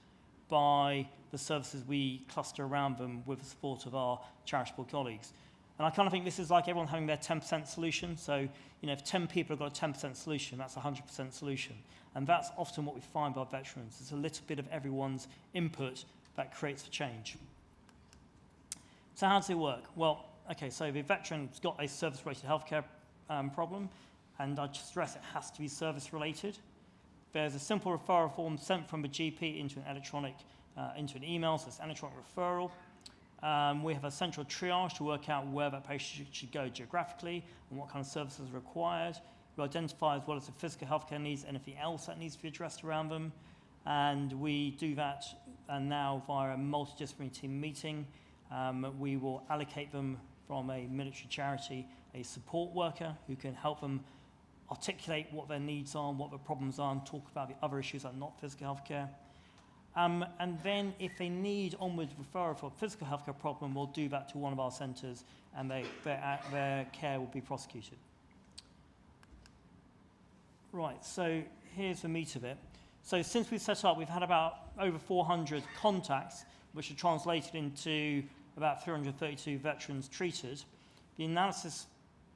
Speaker 6: by the services we cluster around them with the support of our charitable colleagues. And I kind of think this is like everyone having their 10% solution. So, if 10 people have got a 10% solution, that's a 100% solution. And that's often what we find by veterans. It's a little bit of everyone's input that creates the change. So how does it work? Well, okay, so the veteran's got a service-related healthcare problem, and I stress it has to be service related. There's a simple referral form sent from a GP into an email, so it's an electronic referral. We have a central triage to work out where that patient should go geographically and what kind of services are required. We identify as well as the physical healthcare needs, anything else that needs to be addressed around them. And we do that now via a multidisciplinary team meeting. We will allocate them from a military charity, a support worker who can help them articulate what their needs are, what their problems are, and talk about the other issues that are not physical healthcare. And then if they need onward referral for a physical healthcare problem, we'll do that to one of our centres and their care will be prosecuted. Right, so here's the meat of it. So since we set up, we've had about over 400 contacts, which are translated into about 332 veterans treated. The analysis,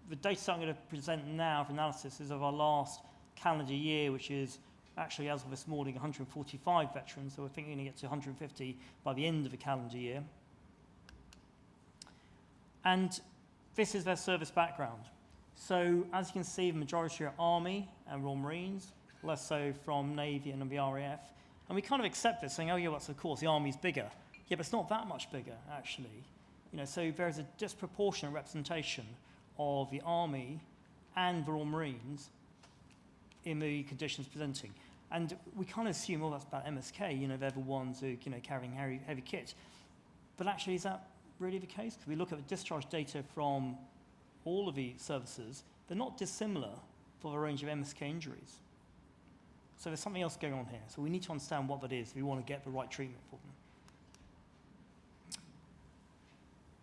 Speaker 6: the data I'm going to present now for analysis is of our last calendar year, which is actually, as of this morning, 145 veterans, so we're thinking to get to 150 by the end of the calendar year. And this is their service background. So, as you can see, the majority are Army and Royal Marines, less so from Navy and the RAF. And we kind of accept this, saying, oh, yeah, well, of course, the Army's bigger. Yeah, but it's not that much bigger, actually. You know, so there's a disproportionate representation of the Army and the Royal Marines in the conditions presenting. And we kind of assume, oh, that's about MSK, you know, they're the ones who, you know, carrying heavy kit. But actually, is that really the case? Because we look at the discharge data from all of the services, they're not dissimilar for the range of MSK injuries. So there's something else going on here. So we need to understand what that is if we want to get the right treatment for them.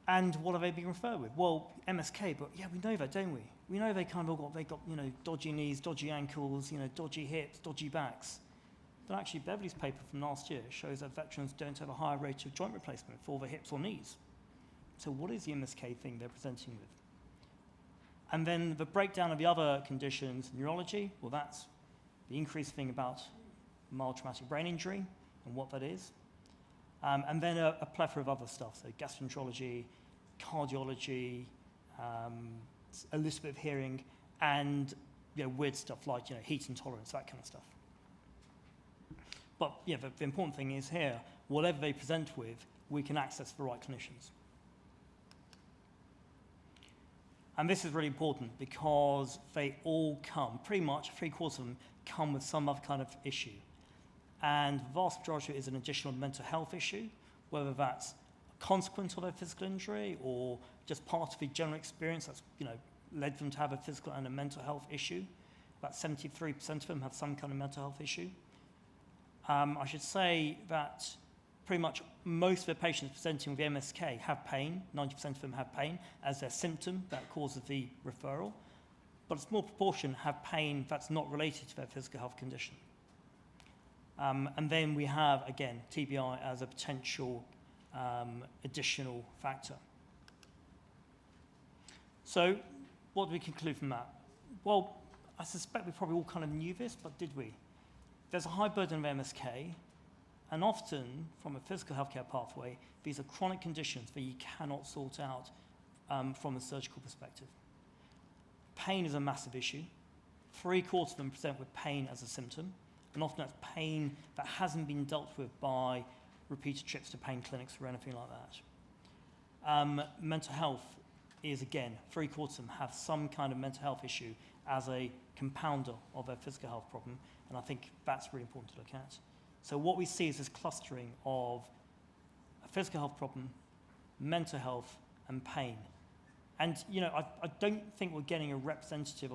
Speaker 6: And what are they being referred with? Well, MSK, but yeah, we know that, don't we? We know they kind of got, you know, dodgy knees, dodgy ankles, you know, dodgy hips, dodgy backs. But actually, Beverly's paper from last year shows that veterans don't have a higher rate of joint replacement for their hips or knees. So what is the MSK thing they're presenting with? And then the breakdown of the other conditions, neurology, well, that's the increased thing about mild traumatic brain injury and what that is. And then a plethora of other stuff, so gastroenterology, cardiology, a little bit of hearing, and, you know, weird stuff like, you know, heat intolerance, that kind of stuff. But yeah, the important thing is here, whatever they present with, we can access the right clinicians. And this is really important because they all come, pretty much 3/4 of them come with some other kind of issue. And the vast majority is an additional mental health issue, whether that's a consequence of their physical injury or just part of the general experience that's, you know, led them to have a physical and a mental health issue. About 73% of them have some kind of mental health issue. I should say that pretty much most of the patients presenting with MSK have pain. 90% of them have pain as their symptom that causes the referral. But a small proportion have pain that's not related to their physical health condition. And then we have, again, TBI as a potential additional factor. So what do we conclude from that? Well, I suspect we probably all kind of knew this, but did we? There's a high burden of MSK, and often, from a physical healthcare pathway, these are chronic conditions that you cannot sort out from a surgical perspective. Pain is a massive issue. 3/4 of them present with pain as a symptom, and often that's pain that hasn't been dealt with by repeated trips to pain clinics or anything like that. Mental health is, again, 3/4 of them have some kind of mental health issue as a compounder of their physical health problem, and I think that's really important to look at. So what we see is this clustering of a physical health problem, mental health, and pain. And, you know, I don't think we're getting a representative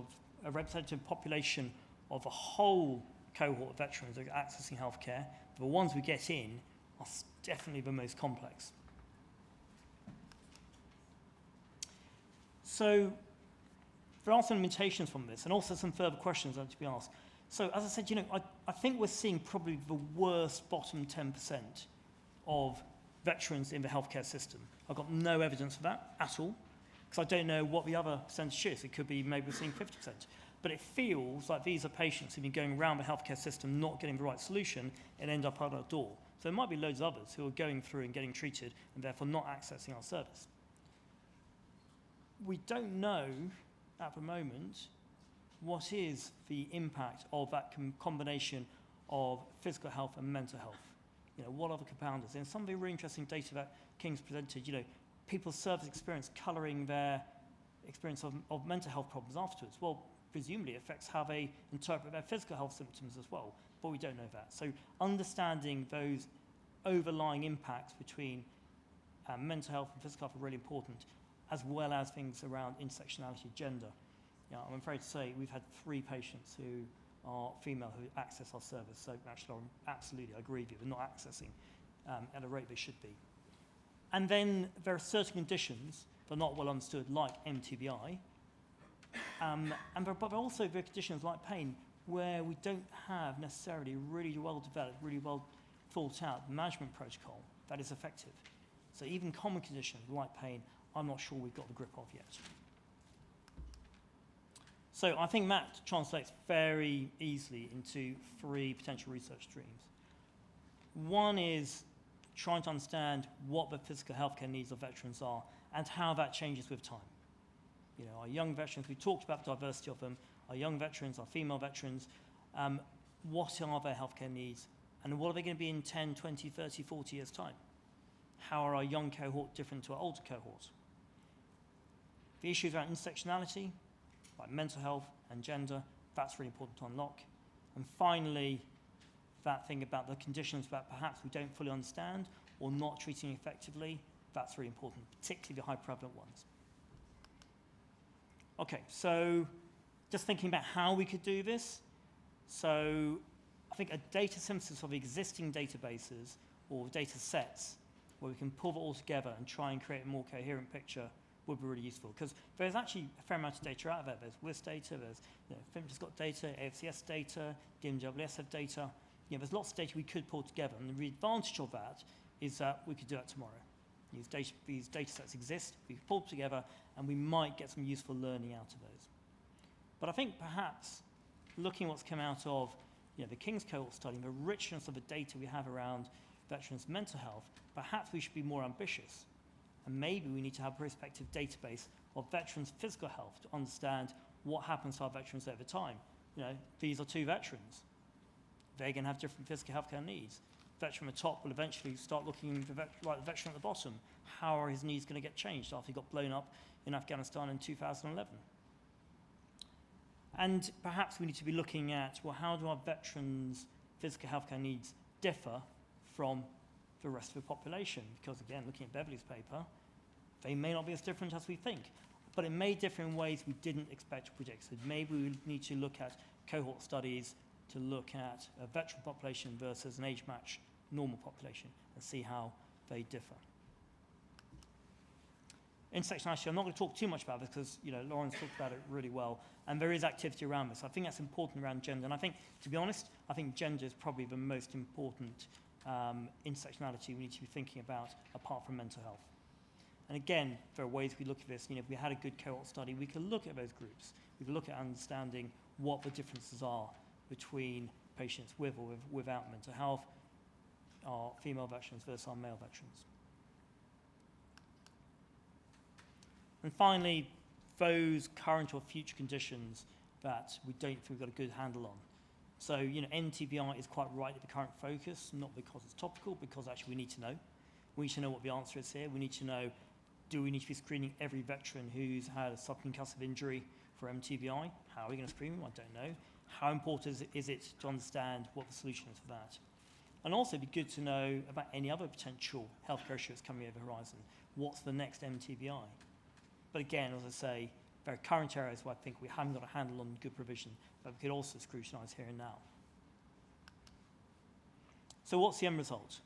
Speaker 6: population of a whole cohort of veterans that are accessing healthcare. The ones we get in are definitely the most complex. So there are some limitations from this, and also some further questions that have to be asked. So, as I said, you know, I think we're seeing probably the worst bottom 10% of veterans in the healthcare system. I've got no evidence for that at all, because I don't know what the other percentage is. It could be maybe we're seeing 50%. But it feels like these are patients who've been going around the healthcare system not getting the right solution and end up at our door. So there might be loads of others who are going through and getting treated and therefore not accessing our service. We don't know at the moment what is the impact of that combination of physical health and mental health. What are the compounders? And some of the really interesting data that King's presented, people's service experience colouring their experience of mental health problems afterwards. Well, presumably it affects how they interpret their physical health symptoms as well, but we don't know that. So understanding those overlying impacts between mental health and physical health are really important, as well as things around intersectionality, gender. I'm afraid to say we've had 3 patients who are female who access our service. So actually, absolutely, I agree with you. They're not accessing at a rate they should be. And then there are certain conditions that are not well understood, like MTBI. But there are also the conditions like pain, where we don't have necessarily really well developed, really well thought out management protocol that is effective. So even common conditions like pain, I'm not sure we've got the grip of yet. So I think that translates very easily into 3 potential research streams. One is trying to understand what the physical healthcare needs of veterans are and how that changes with time. Our young veterans, we talked about the diversity of them, our young veterans, our female veterans, what are their healthcare needs and what are they going to be in 10, 20, 30, 40 years' time? How are our young cohort different to our older cohort? The issues around intersectionality, like mental health and gender, that's really important to unlock. And finally, that thing about the conditions that perhaps we don't fully understand or not treating effectively, that's really important, particularly the high prevalent ones. Okay, so just thinking about how we could do this. So I think a data synthesis of existing databases or data sets where we can pull it all together and try and create a more coherent picture would be really useful, because there's actually a fair amount of data out there. There's WIS data, there's FiMT has got data, AFCS data, DMWS have data. There's lots of data we could pull together, and the advantage of that is that we could do that tomorrow. These data sets exist, we pull them together, and we might get some useful learning out of those. But I think perhaps looking what's come out of the King's cohort study, the richness of the data we have around veterans' mental health, perhaps we should be more ambitious. And maybe we need to have a prospective database of veterans' physical health to understand what happens to our veterans over time. These are 2 veterans. They're going to have different physical healthcare needs. The veteran at the top will eventually start looking like the veteran at the bottom. How are his needs going to get changed after he got blown up in Afghanistan in 2011? And perhaps we need to be looking at, well, how do our veterans' physical healthcare needs differ from the rest of the population? Because again, looking at Beverly's paper, they may not be as different as we think, but it may differ in ways we didn't expect to predict. So maybe we need to look at cohort studies to look at a veteran population versus an age-matched normal population and see how they differ. Intersectionality, I'm not going to talk too much about this because Lauren's talked about it really well, and there is activity around this. I think that's important around gender, and I think, to be honest, I think gender is probably the most important intersectionality we need to be thinking about apart from mental health. And again, there are ways we look at this. If we had a good cohort study, we could look at those groups. We could look at understanding what the differences are between patients with or without mental health, our female veterans versus our male veterans. And finally, those current or future conditions that we don't think we've got a good handle on. So, NTBI is quite right at the current focus, not because it's topical, because actually we need to know. We need to know what the answer is here. We need to know, do we need to be screening every veteran who's had a subconcussive injury for MTBI? How are we going to screen them? I don't know. How important is it to understand what the solution is for that? And also it'd be good to know about any other potential healthcare issues coming over the horizon. What's the next MTBI? But again, as I say, there are current areas where I think we haven't got a handle on good provision, but we could also scrutinise here and now. So what's the end result?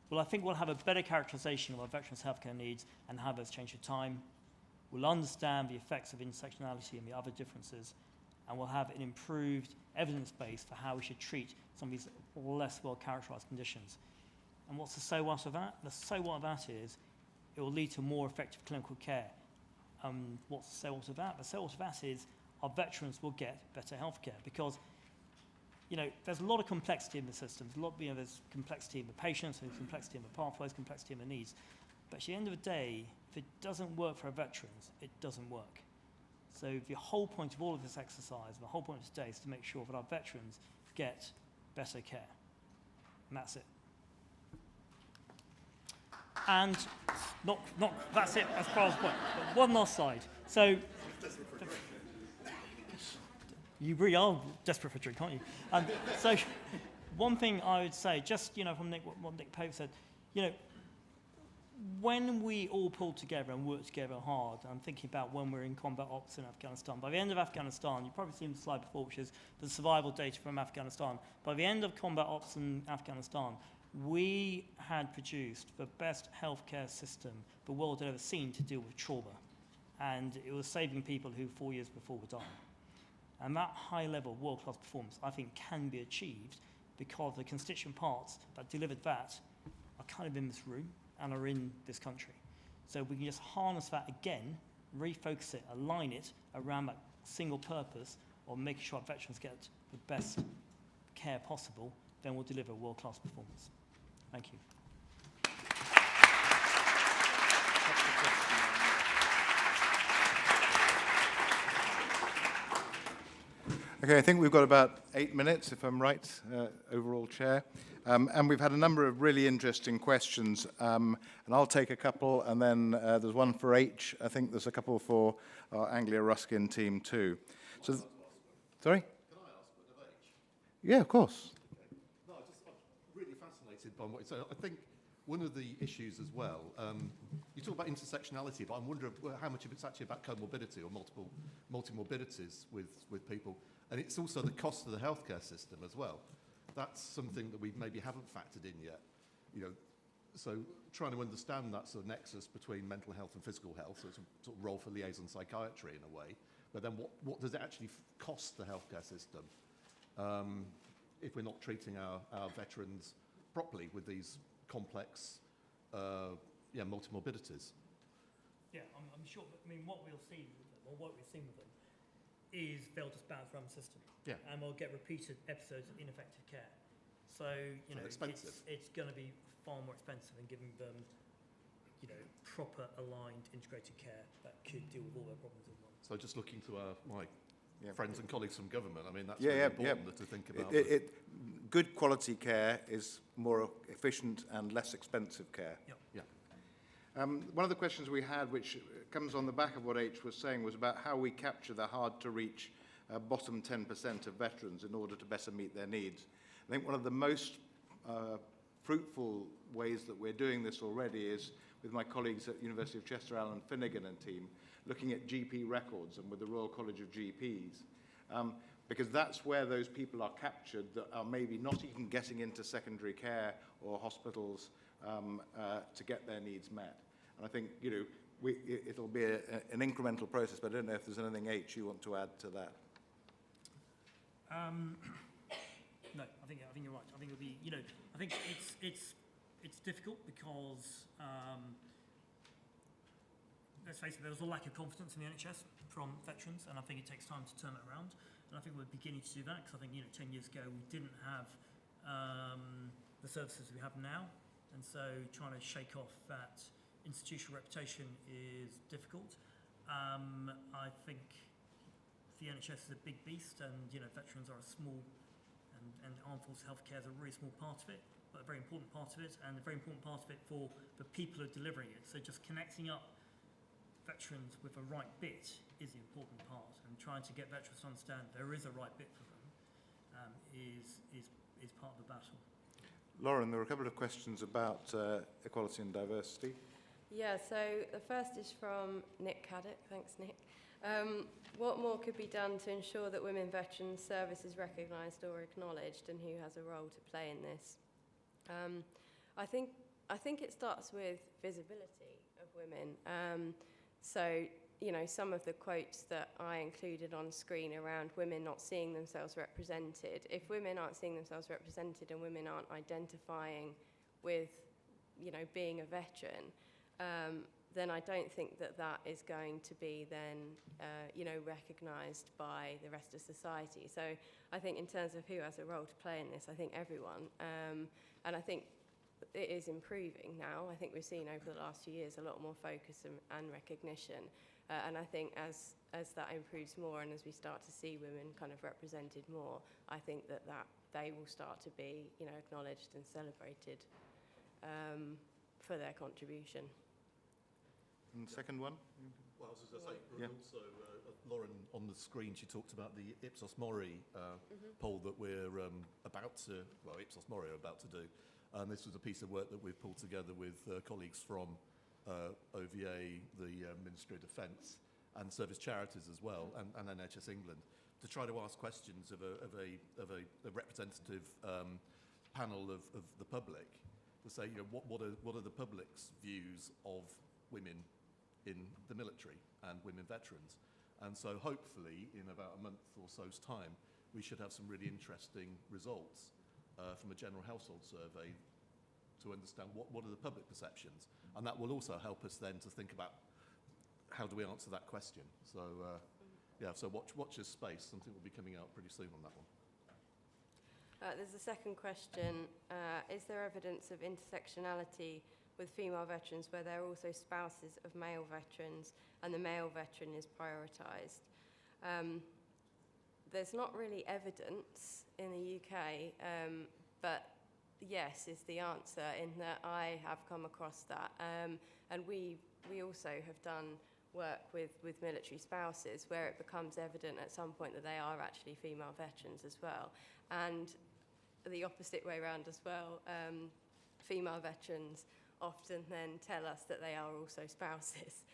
Speaker 6: Well, I think we'll have a better characterisation of our veterans' healthcare needs and how those change with time. We'll understand the effects of intersectionality and the other differences, and we'll have an improved evidence base for how we should treat some of these less well-characterised conditions. And what's the so what of that? The so what of that is it will lead to more effective clinical care. What's the so what of that? The so what of that is our veterans will get better healthcare because there's a lot of complexity in the systems. There's complexity in the patients, there's complexity in the pathways, complexity in the needs. But at the end of the day, if it doesn't work for our veterans, it doesn't work. So the whole point of all of this exercise, the whole point of today is to make sure that our veterans get better care. And that's it. And that's it as far as the point. But one last slide. So you really are desperate for a drink, aren't you? So one thing I would say, just from what Nick Pope said, when we all pull together and work together hard, I'm thinking about when we're in combat ops in Afghanistan. By the end of Afghanistan, you've probably seen the slide before, which is the survival data from Afghanistan. By the end of combat ops in Afghanistan, we had produced the best healthcare system the world had ever seen to deal with trauma. And it was saving people who 4 years before were dying. And that high level world-class performance, I think, can be achieved because the constituent parts that delivered that are kind of in this room and are in this country. So we can just harness that again, refocus it, align it around that single purpose of making sure our veterans get the best care possible, then we'll deliver world-class performance. Thank you.
Speaker 2: Okay, I think we've got about 8 minutes, if I'm right, overall, Chair. And we've had a number of really interesting questions, and I'll take a couple, and then there's one for H. I think there's a couple for our Anglia Ruskin team too. So, sorry?
Speaker 4: Can I ask one of H?
Speaker 2: Yeah, of course.
Speaker 4: No, I'm really fascinated by what you say. I think one of the issues as well, you talk about intersectionality, but I'm wondering how much of it's actually about comorbidity or multi-morbidities with people. And it's also the cost of the healthcare system as well. That's something that we maybe haven't factored in yet. So trying to understand that sort of nexus between mental health and physical health, so it's a sort of role for liaison psychiatry in a way. But then what does it actually cost the healthcare system if we're not treating our veterans properly with these complex multimorbidities?
Speaker 6: Yeah, I'm sure. I mean, what we'll see with them, or what we've seen with them, is they'll just bounce around the system.
Speaker 4: Yeah.
Speaker 6: And we'll get repeated episodes of ineffective care. So, it's going to be far more expensive than giving them, proper aligned integrated care that could deal with all their problems in one.
Speaker 4: So just looking to my friends and colleagues from government, I mean, that's important to think about.
Speaker 2: Good quality care is more efficient and less expensive care.
Speaker 6: Yep.
Speaker 4: Yeah.
Speaker 2: One of the questions we had, which comes on the back of what H was saying, was about how we capture the hard-to-reach bottom 10% of veterans in order to better meet their needs. I think one of the most fruitful ways that we're doing this already is with my colleagues at University of Chester, Alan Finnegan and team, looking at GP records and with the Royal College of GPs, because that's where those people are captured that are maybe not even getting into secondary care or hospitals to get their needs met. And I think, it'll be an incremental process, but I don't know if there's anything, H, you want to add to that.
Speaker 6: No, I think you're right. I think it'll be, I think it's difficult because let's face it, there was a lack of confidence in the NHS from veterans, and I think it takes time to turn it around. And I think we're beginning to do that because I think 10 years ago we didn't have the services we have now, and so trying to shake off that institutional reputation is difficult. I think the NHS is a big beast, and veterans are a small, and armed forces healthcare is a really small part of it, but a very important part of it, and a very important part of it for the people who are delivering it. So just connecting up veterans with the right bit is the important part, and trying to get veterans to understand there is a right bit for them is part of the battle.
Speaker 2: Lauren, there were a couple of questions about equality and diversity.
Speaker 5: Yeah, so the first is from Nick Caddick. Thanks, Nick. What more could be done to ensure that women veterans' service is recognised or acknowledged, and who has a role to play in this? I think it starts with visibility of women. So, some of the quotes that I included on screen around women not seeing themselves represented. If women aren't seeing themselves represented and women aren't identifying with, being a veteran, then I don't think that is going to be then, recognised by the rest of society. So I think in terms of who has a role to play in this, I think everyone. And I think it is improving now. I think we've seen over the last few years a lot more focus and recognition. And I think as that improves more and as we start to see women kind of represented more, I think that they will start to be, you know, acknowledged and celebrated for their contribution.
Speaker 2: And the second one?
Speaker 4: Well, I was just going to say,
Speaker 2: Yeah.
Speaker 4: also, Lauren, on the screen, she talked about the Ipsos Mori poll that we're Ipsos Mori are about to do. And this was a piece of work that we've pulled together with colleagues from OVA, the Ministry of Defence, and service charities as well, and NHS England, to try to ask questions of a representative panel of the public, to say, you know, what are the public's views of women in the military and women veterans. And so hopefully in about a month or so's time, we should have some really interesting results from a general household survey to understand what are the public perceptions. And that will also help us then to think about how do we answer that question. So yeah, so watch this space. Something will be coming out pretty soon on that one.
Speaker 5: There's a second question. Is there evidence of intersectionality with female veterans where they're also spouses of male veterans and the male veteran is prioritised? There's not really evidence in the UK, but yes is the answer, in that I have come across that. And we also have done work with military spouses where it becomes evident at some point that they are actually female veterans as well. And the opposite way around as well, female veterans often then tell us that they are also spouses.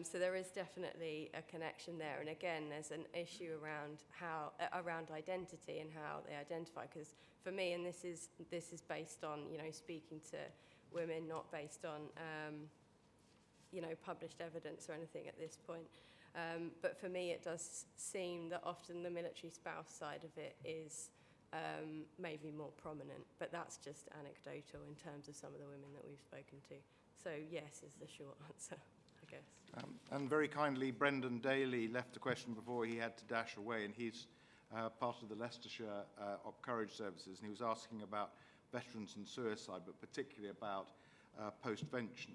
Speaker 5: So there is definitely a connection there. And again, there's an issue around around identity and how they identify. Because for me, and this is based on, you know, speaking to women, not based on you know, published evidence or anything at this point. But for me, it does seem that often the military spouse side of it is maybe more prominent, but that's just anecdotal in terms of some of the women that we've spoken to. So yes is the short answer, I guess.
Speaker 2: And very kindly, Brendan Daly left a question before he had to dash away, and he's part of the Leicestershire Op Courage Services, and he was asking about veterans and suicide, but particularly about post-vention.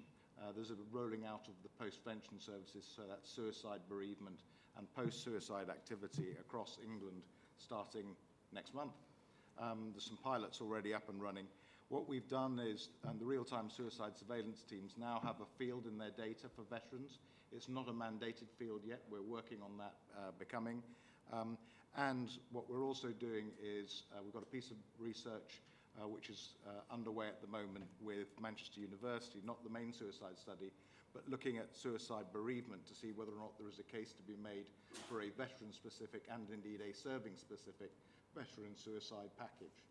Speaker 2: There's a rolling out of the post-vention services, so that's suicide, bereavement, and post-suicide activity across England starting next month. There's some pilots already up and running. What we've done is, and the real-time suicide surveillance teams now have a field in their data for veterans. It's not a mandated field yet. We're working on that becoming. And what we're also doing is we've got a piece of research which is underway at the moment with Manchester University, not the main suicide study, but looking at suicide bereavement to see whether or not there is a case to be made for a veteran-specific and indeed a serving-specific veteran suicide package,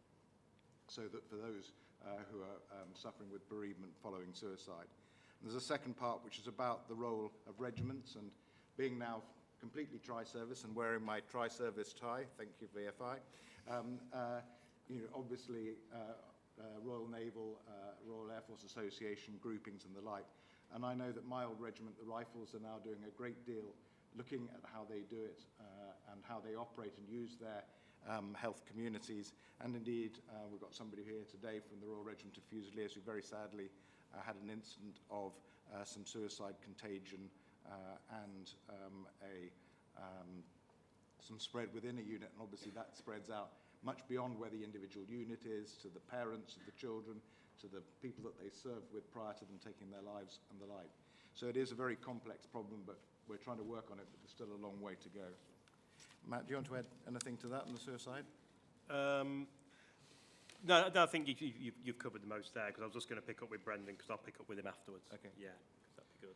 Speaker 2: so that for those who are suffering with bereavement following suicide. And there's a second part which is about the role of regiments, and being now completely tri-service and wearing my tri-service tie, thank you VFI, you know, obviously Royal Naval, Royal Air Force Association groupings and the like. And I know that my old regiment, the Rifles, are now doing a great deal looking at how they do it and how they operate and use their health communities. And indeed, we've got somebody here today from the Royal Regiment of Fusiliers who very sadly had an incident of some suicide contagion and some spread within a unit. And obviously that spreads out much beyond where the individual unit is, to the parents of the children, to the people that they served with prior to them taking their lives and the like. So it is a very complex problem, but we're trying to work on it, but there's still a long way to go. Matt, do you want to add anything to that on the suicide?
Speaker 3: No, I think you've covered the most there, because I was just going to pick up with Brendan, because I'll pick up with him afterwards.
Speaker 2: Okay.
Speaker 3: Yeah, that'd be good.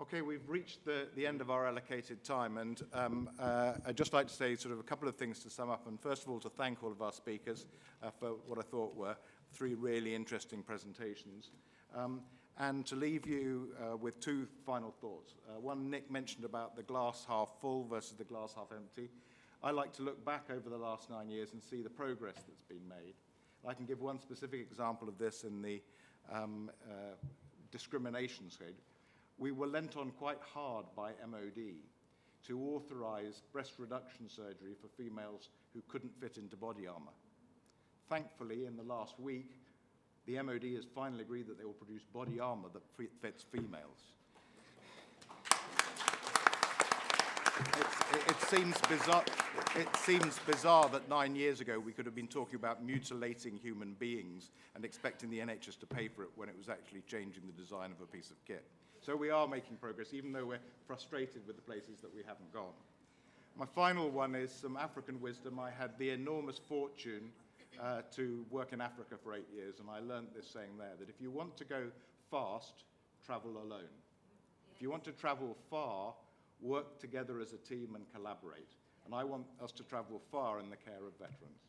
Speaker 2: Okay, we've reached the end of our allocated time, and I'd just like to say sort of a couple of things to sum up, and first of all to thank all of our speakers for what I thought were 3 really interesting presentations, and to leave you with 2 final thoughts. One, Nick mentioned about the glass half full versus the glass half empty. I like to look back over the last 9 years and see the progress that's been made. I can give one specific example of this in the discrimination side. We were lent on quite hard by MOD to authorise breast reduction surgery for females who couldn't fit into body armour. Thankfully, in the last week,
Speaker 7: the MOD has finally agreed that they will produce body armour that fits females. It seems bizarre that 9 years ago we could have been talking about mutilating human beings and expecting the NHS to pay for it when it was actually changing the design of a piece of kit. So we are making progress, even though we're frustrated with the places that we haven't gone. My final one is some African wisdom. I had the enormous fortune to work in Africa for 8 years, and I learned this saying there, that if you want to go fast, travel alone. If you want to travel far, work together as a team and collaborate. And I want us to travel far in the care of veterans.